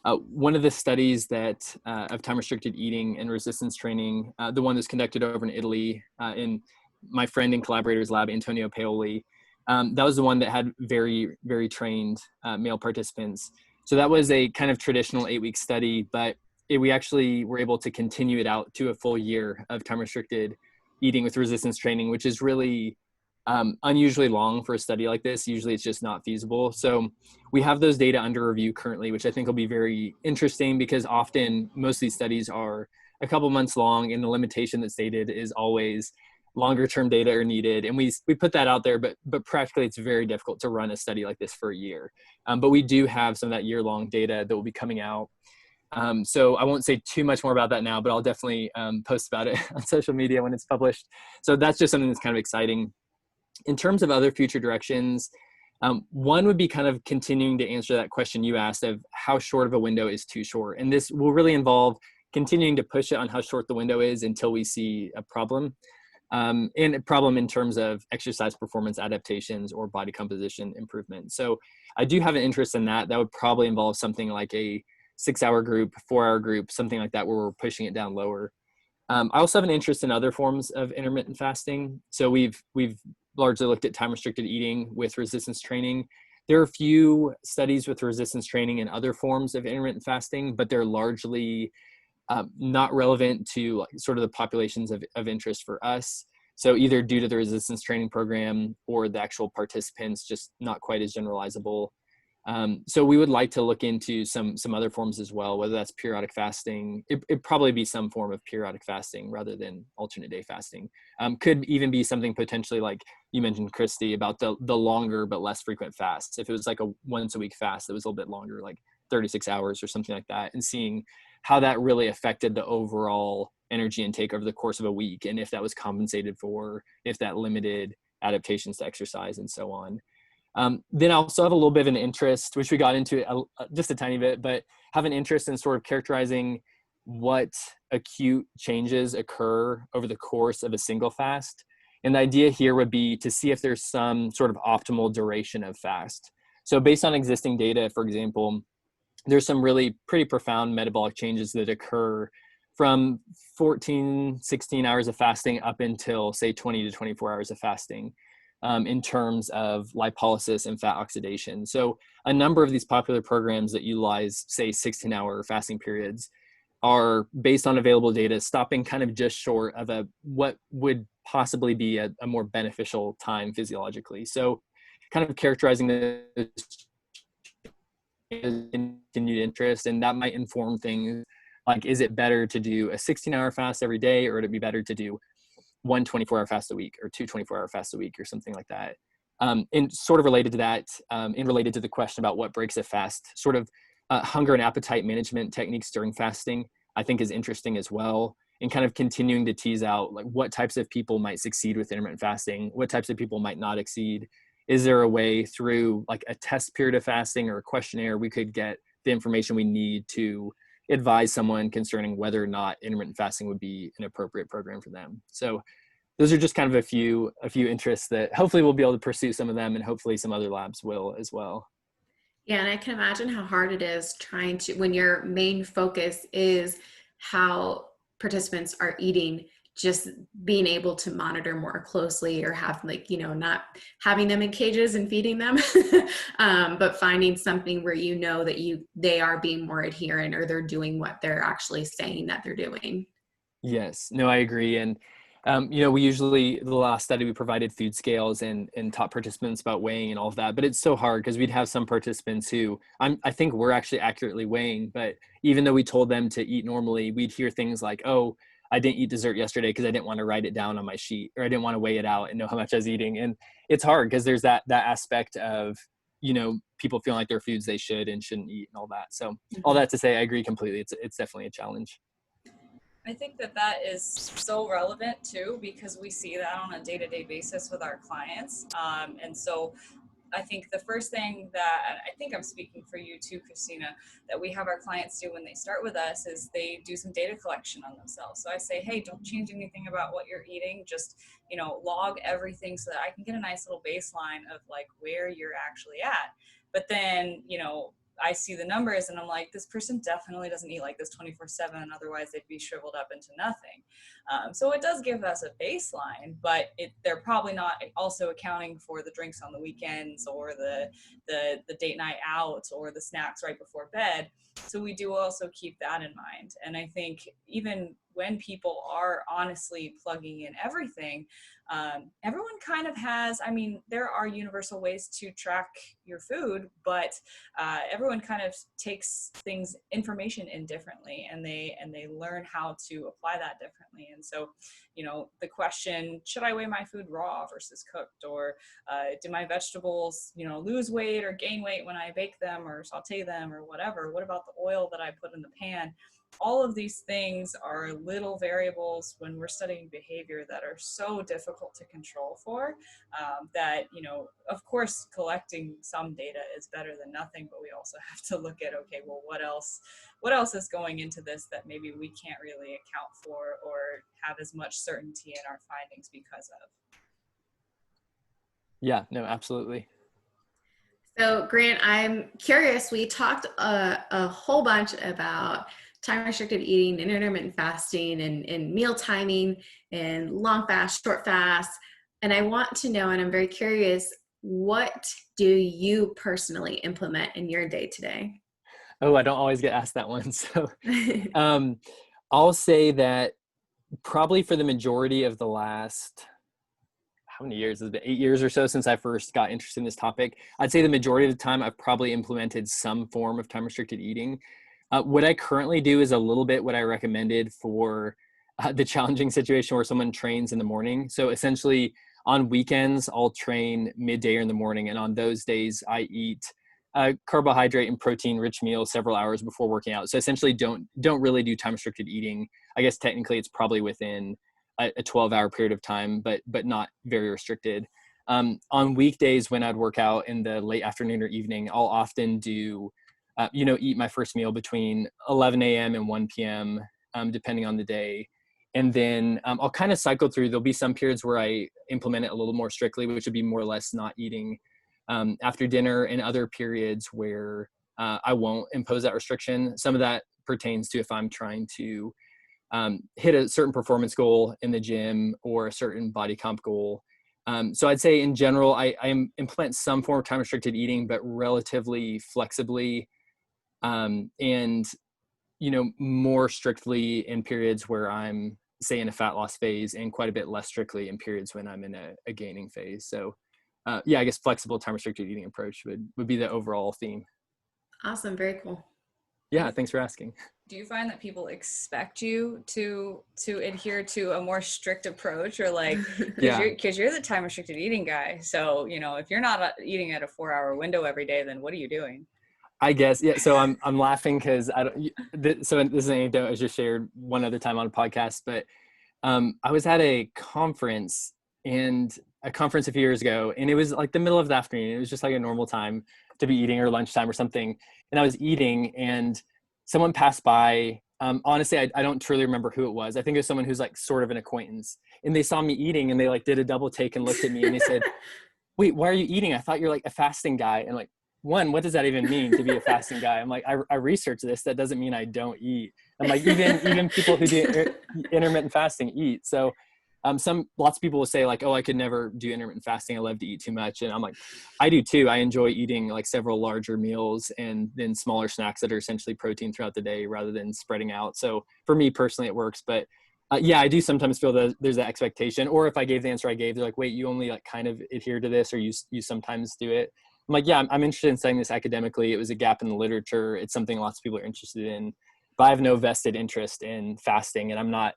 One of the studies that of time-restricted eating and resistance training, the one that's conducted over in Italy in my friend and collaborator's lab, Antonio Paoli, that was the one that had very, very trained male participants. So that was a kind of traditional 8-week study, but we actually were able to continue it out to a full year of time-restricted eating with resistance training, which is really unusually long for a study like this. Usually it's just not feasible. So we have those data under review currently, which I think will be very interesting because often most of these studies are a couple months long, and the limitation that's stated is always longer term data are needed. And we put that out there, but practically it's very difficult to run a study like this for a year. But we do have some of that year-long data that will be coming out. So I won't say too much more about that now, but I'll definitely post about it on social media when it's published. So that's just something that's kind of exciting. In terms of other future directions, one would be kind of continuing to answer that question you asked of how short of a window is too short. And this will really involve continuing to push it on how short the window is until we see a problem. And a problem in terms of exercise performance adaptations or body composition improvement. So I do have an interest in that. That would probably involve something like a 6-hour group, 4-hour group, something like that, where we're pushing it down lower. I also have an interest in other forms of intermittent fasting. So we've largely looked at time-restricted eating with resistance training. There are a few studies with resistance training and other forms of intermittent fasting, but they're largely not relevant to sort of the populations of interest for us. So either due to the resistance training program or the actual participants, just not quite as generalizable. So we would like to look into some other forms as well, whether that's periodic fasting. It'd probably be some form of periodic fasting rather than alternate day fasting. Could even be something potentially like you mentioned, Christy, about the longer but less frequent fasts. If it was like a once a week fast that was a little bit longer, like 36 hours or something like that, and seeing how that really affected the overall energy intake over the course of a week, and if that was compensated for, if that limited adaptations to exercise and so on. Then I also have a little bit of an interest, which we got into just a tiny bit, but have an interest in sort of characterizing what acute changes occur over the course of a single fast. And the idea here would be to see if there's some sort of optimal duration of fast. So based on existing data, for example, there's some really pretty profound metabolic changes that occur from 14, 16 hours of fasting up until, say, 20 to 24 hours of fasting. In terms of lipolysis and fat oxidation. So a number of these popular programs that utilize, say, 16-hour fasting periods are based on available data, stopping kind of just short of what would possibly be a more beneficial time physiologically. So kind of characterizing the continued interest, and that might inform things like, is it better to do a 16-hour fast every day, or would it be better to do one 24-hour fast a week or two 24-hour fasts a week or something like that? And sort of related to that, and related to the question about what breaks a fast, sort of hunger and appetite management techniques during fasting, I think is interesting as well. And kind of continuing to tease out like what types of people might succeed with intermittent fasting, what types of people might not exceed. Is there a way through like a test period of fasting or a questionnaire we could get the information we need to advise someone concerning whether or not intermittent fasting would be an appropriate program for them? So those are just kind of a few interests that hopefully we'll be able to pursue some of them, and hopefully some other labs will as well.
Yeah, and I can imagine how hard it is trying to, when your main focus is how participants are eating, just being able to monitor more closely, or have like, not having them in cages and feeding them, but finding something where that they are being more adherent, or they're doing what they're actually saying that they're doing.
Yes, no, I agree. And we usually, the last study, we provided food scales and taught participants about weighing and all of that, but it's so hard because we'd have some participants who I think we're actually accurately weighing, but even though we told them to eat normally, we'd hear things like, oh, I didn't eat dessert yesterday because I didn't want to write it down on my sheet, or I didn't want to weigh it out and know how much I was eating. And it's hard because there's that aspect of, people feeling like there are foods they should and shouldn't eat and all that. So all that to say, I agree completely. It's definitely a challenge.
I think that is so relevant too, because we see that on a day-to-day basis with our clients. And so I think the first thing that, I think I'm speaking for you too, Christina, that we have our clients do when they start with us is they do some data collection on themselves. So I say, hey, don't change anything about what you're eating. Just, log everything so that I can get a nice little baseline of like where you're actually at. But then, I see the numbers and I'm like, this person definitely doesn't eat like this 24/7. Otherwise they'd be shriveled up into nothing. So it does give us a baseline, but they're probably not also accounting for the drinks on the weekends, or the date night out, or the snacks right before bed. So we do also keep that in mind. And I think even when people are honestly plugging in everything, everyone kind of has, there are universal ways to track your food, but everyone kind of takes information in differently, and they learn how to apply that differently. And so, the question, should I weigh my food raw versus cooked, or do my vegetables, lose weight or gain weight when I bake them or saute them or whatever? What about the oil that I put in the pan? All of these things are little variables when we're studying behavior that are so difficult to control for, that, of course, collecting some data is better than nothing, but we also have to look at, okay, well, what else is going into this that maybe we can't really account for or have as much certainty in our findings because of.
Yeah, no, absolutely.
So Grant, I'm curious, we talked a whole bunch about time restricted eating and intermittent fasting and meal timing and long fast, short fast. And I want to know, and I'm very curious, what do you personally implement in your day to day?
Oh, I don't always get asked that one. So I'll say that probably for the majority of the last, how many years? It's been 8 years or so since I first got interested in this topic. I'd say the majority of the time I've probably implemented some form of time restricted eating. What I currently do is a little bit what I recommended for the challenging situation where someone trains in the morning. So essentially on weekends, I'll train midday or in the morning. And on those days I eat carbohydrate and protein rich meals several hours before working out. So essentially don't really do time restricted eating. I guess technically it's probably within a 12-hour period of time, but not very restricted. On weekdays when I'd work out in the late afternoon or evening, I'll often do, eat my first meal between 11 a.m. and 1 p.m., depending on the day. And then I'll kind of cycle through. There'll be some periods where I implement it a little more strictly, which would be more or less not eating after dinner, and other periods where I won't impose that restriction. Some of that pertains to if I'm trying to hit a certain performance goal in the gym or a certain body comp goal. So I'd say in general, I implement some form of time restricted eating, but relatively flexibly, and more strictly in periods where I'm say in a fat loss phase, and quite a bit less strictly in periods when I'm in a gaining phase. So yeah, I guess flexible time restricted eating approach would be the overall theme.
Awesome. Very cool.
Yeah. Thanks for asking.
Do you find that people expect you to adhere to a more strict approach, or like, because you're the time restricted eating guy, so if you're not eating at a 4-hour window every day, then what are you doing?
I guess, yeah. So I'm laughing because so this is an anecdote I just shared one other time on a podcast, but I was at a conference a few years ago, and it was like the middle of the afternoon. It was just like a normal time to be eating, or lunchtime or something. And I was eating, and someone passed by. Honestly, I don't truly remember who it was. I think it was someone who's like sort of an acquaintance, and they saw me eating, and they like did a double take and looked at me and they said, "Wait, why are you eating? I thought you're like a fasting guy." And like, one, what does that even mean to be a fasting guy? I'm like, I researched this. That doesn't mean I don't eat. I'm like, even people who do intermittent fasting eat. So lots of people will say like, oh, I could never do intermittent fasting. I love to eat too much. And I'm like, I do too. I enjoy eating like several larger meals and then smaller snacks that are essentially protein throughout the day rather than spreading out. So for me personally, it works. But yeah, I do sometimes feel that there's that expectation. Or if I gave the answer I gave, they're like, wait, you only like kind of adhere to this, or you sometimes do it. I'm like, yeah, I'm interested in studying this academically. It was a gap in the literature. It's something lots of people are interested in, but I have no vested interest in fasting, and I'm not,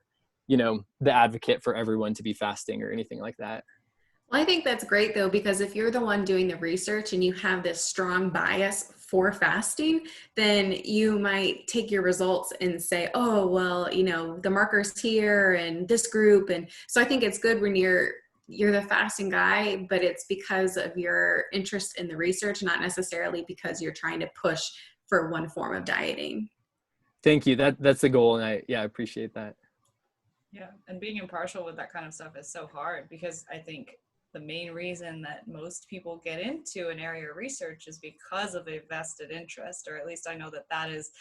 the advocate for everyone to be fasting or anything like that.
Well, I think that's great though, because if you're the one doing the research and you have this strong bias for fasting, then you might take your results and say, oh, well, the marker's here and this group. And so I think it's good when you're the fasting guy, but it's because of your interest in the research, not necessarily because you're trying to push for one form of dieting.
Thank you. That's the goal. And I appreciate that.
Yeah. And being impartial with that kind of stuff is so hard, because I think the main reason that most people get into an area of research is because of a vested interest, or at least I know that is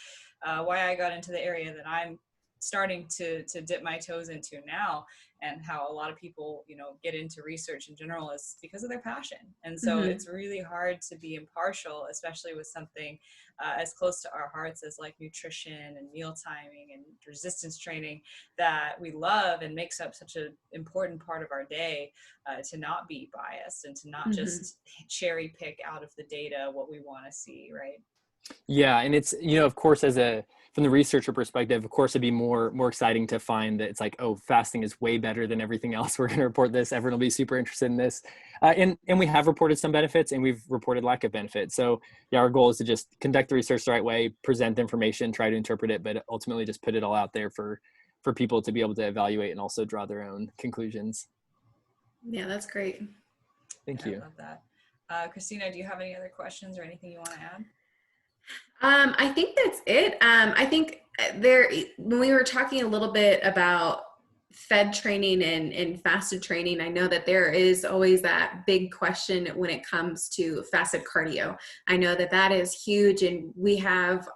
why I got into the area that I'm starting to dip my toes into now, and how a lot of people get into research in general is because of their passion. And so it's really hard to be impartial, especially with something as close to our hearts as like nutrition and meal timing and resistance training that we love and makes up such an important part of our day, to not be biased and to not just cherry pick out of the data what we want to see, right?
Yeah. And it's, of course, from the researcher perspective, of course, it'd be more exciting to find that it's like, oh, fasting is way better than everything else. We're going to report this. Everyone will be super interested in this. And we have reported some benefits, and we've reported lack of benefits. So yeah, our goal is to just conduct the research the right way, present the information, try to interpret it, but ultimately just put it all out there for people to be able to evaluate and also draw their own conclusions.
Yeah, that's great.
Thank you.
I love that. Christina, do you have any other questions or anything you want to add?
I think that's it. I think when we were talking a little bit about fed training and fasted training, I know that there is always that big question when it comes to fasted cardio. I know that is huge, and we have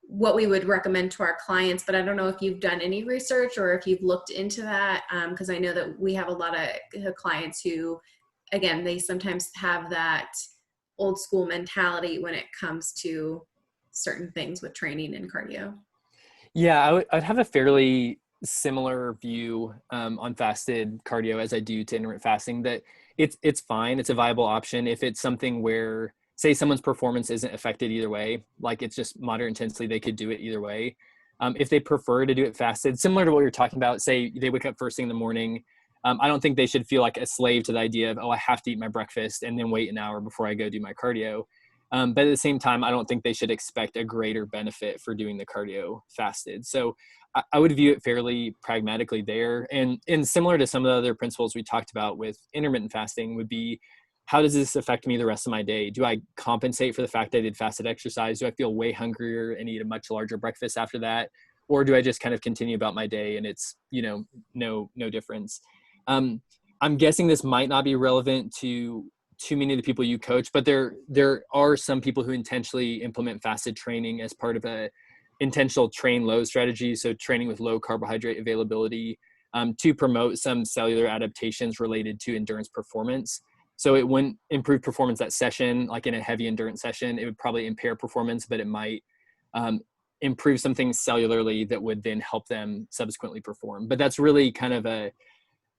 what we would recommend to our clients, but I don't know if you've done any research or if you've looked into that, because I know that we have a lot of clients who, again, they sometimes have that old school mentality when it comes to certain things with training and cardio.
Yeah, I'd have a fairly similar view on fasted cardio as I do to intermittent fasting, that it's fine. It's a viable option if it's something where, say, someone's performance isn't affected either way, like it's just moderate intensity, they could do it either way. If they prefer to do it fasted, similar to what you're talking about, say they wake up first thing in the morning, I don't think they should feel like a slave to the idea of, oh, I have to eat my breakfast and then wait an hour before I go do my cardio. But at the same time, I don't think they should expect a greater benefit for doing the cardio fasted. So I would view it fairly pragmatically there. And similar to some of the other principles we talked about with intermittent fasting would be, how does this affect me the rest of my day? Do I compensate for the fact that I did fasted exercise? Do I feel way hungrier and eat a much larger breakfast after that? Or do I just kind of continue about my day and it's, no difference? I'm guessing this might not be relevant to too many of the people you coach, but there are some people who intentionally implement fasted training as part of a intentional train low strategy. So training with low carbohydrate availability to promote some cellular adaptations related to endurance performance. So it wouldn't improve performance that session, like in a heavy endurance session. It would probably impair performance, but it might improve some things cellularly that would then help them subsequently perform. But that's really kind of a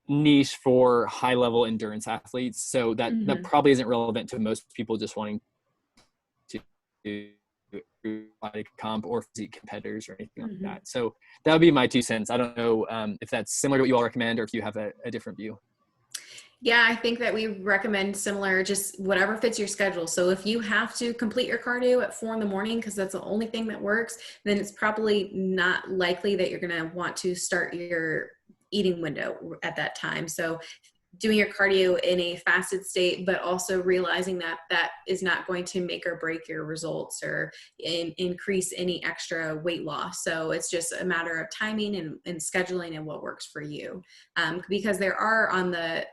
niche for high level endurance athletes. So that probably isn't relevant to most people just wanting to do body comp or physique competitors or anything like that. So that would be my 2 cents. I don't know if that's similar to what you all recommend or if you have a different view.
Yeah, I think that we recommend similar, just whatever fits your schedule. So if you have to complete your cardio at 4 a.m, because that's the only thing that works, then it's probably not likely that you're going to want to start your eating window at that time. So doing your cardio in a fasted state, but also realizing that that is not going to make or break your results or increase any extra weight loss. So it's just a matter of timing and scheduling and what works for you. Because there are on the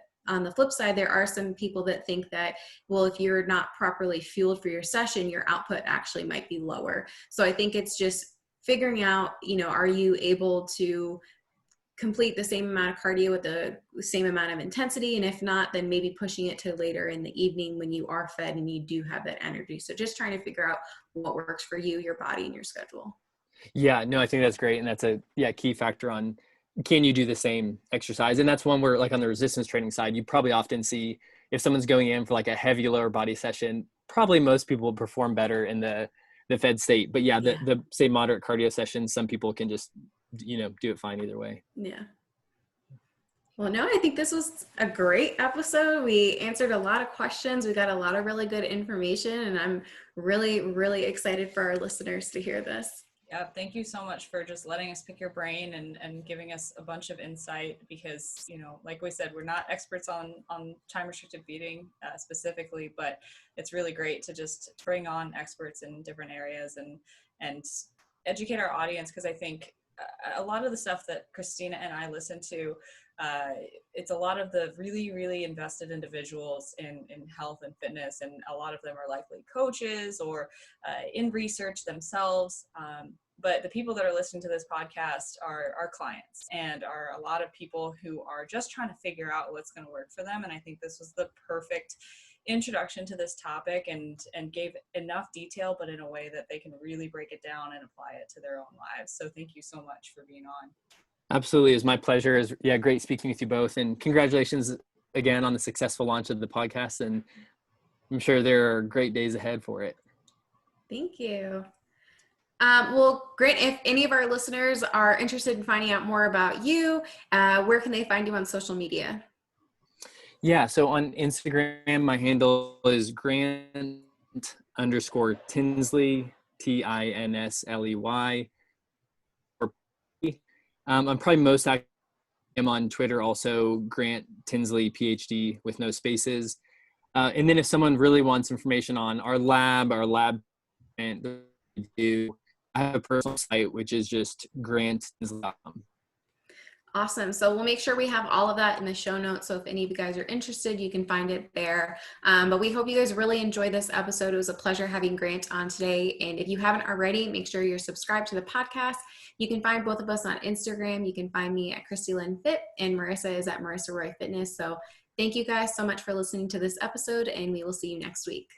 flip side, there are some people that think that, well, if you're not properly fueled for your session, your output actually might be lower. So I think it's just figuring out, are you able to complete the same amount of cardio with the same amount of intensity? And if not, then maybe pushing it to later in the evening when you are fed and you do have that energy. So just trying to figure out what works for you, your body, and your schedule.
Yeah, no, I think that's great. And that's a key factor on, can you do the same exercise? And that's one where, like on the resistance training side, you probably often see if someone's going in for like a heavy lower body session, probably most people will perform better in the fed state. But the say moderate cardio sessions, some people can just, do it fine either way.
Yeah. Well, no, I think this was a great episode. We answered a lot of questions. We got a lot of really good information, and I'm really, really excited for our listeners to hear this.
Yeah, thank you so much for just letting us pick your brain and giving us a bunch of insight because, like we said, we're not experts on time restricted feeding specifically, but it's really great to just bring on experts in different areas and educate our audience, because I think a lot of the stuff that Christina and I listen to, it's a lot of the really, really invested individuals in health and fitness, and a lot of them are likely coaches or in research themselves. But the people that are listening to this podcast are our clients and are a lot of people who are just trying to figure out what's going to work for them. And I think this was the perfect introduction to this topic and gave enough detail, but in a way that they can really break it down and apply it to their own lives. So thank you so much for being on.
Absolutely. It's my pleasure. It's great speaking with you both, and congratulations again on the successful launch of the podcast. And I'm sure there are great days ahead for it.
Thank you. Well, great. If any of our listeners are interested in finding out more about you, where can they find you on social media?
Yeah. So on Instagram, my handle is Grant_Tinsley, Tinsley. I'm probably most active on Twitter, also Grant Tinsley, PhD with no spaces. And then if someone really wants information on our lab, and I have a personal site, which is just granttinsley.com.
Awesome. So we'll make sure we have all of that in the show notes. So if any of you guys are interested, you can find it there. But we hope you guys really enjoyed this episode. It was a pleasure having Grant on today. And if you haven't already, make sure you're subscribed to the podcast. You can find both of us on Instagram. You can find me at Christy Lynn Fit, and Marissa is at Marissa Roy Fitness. So thank you guys so much for listening to this episode, and we will see you next week.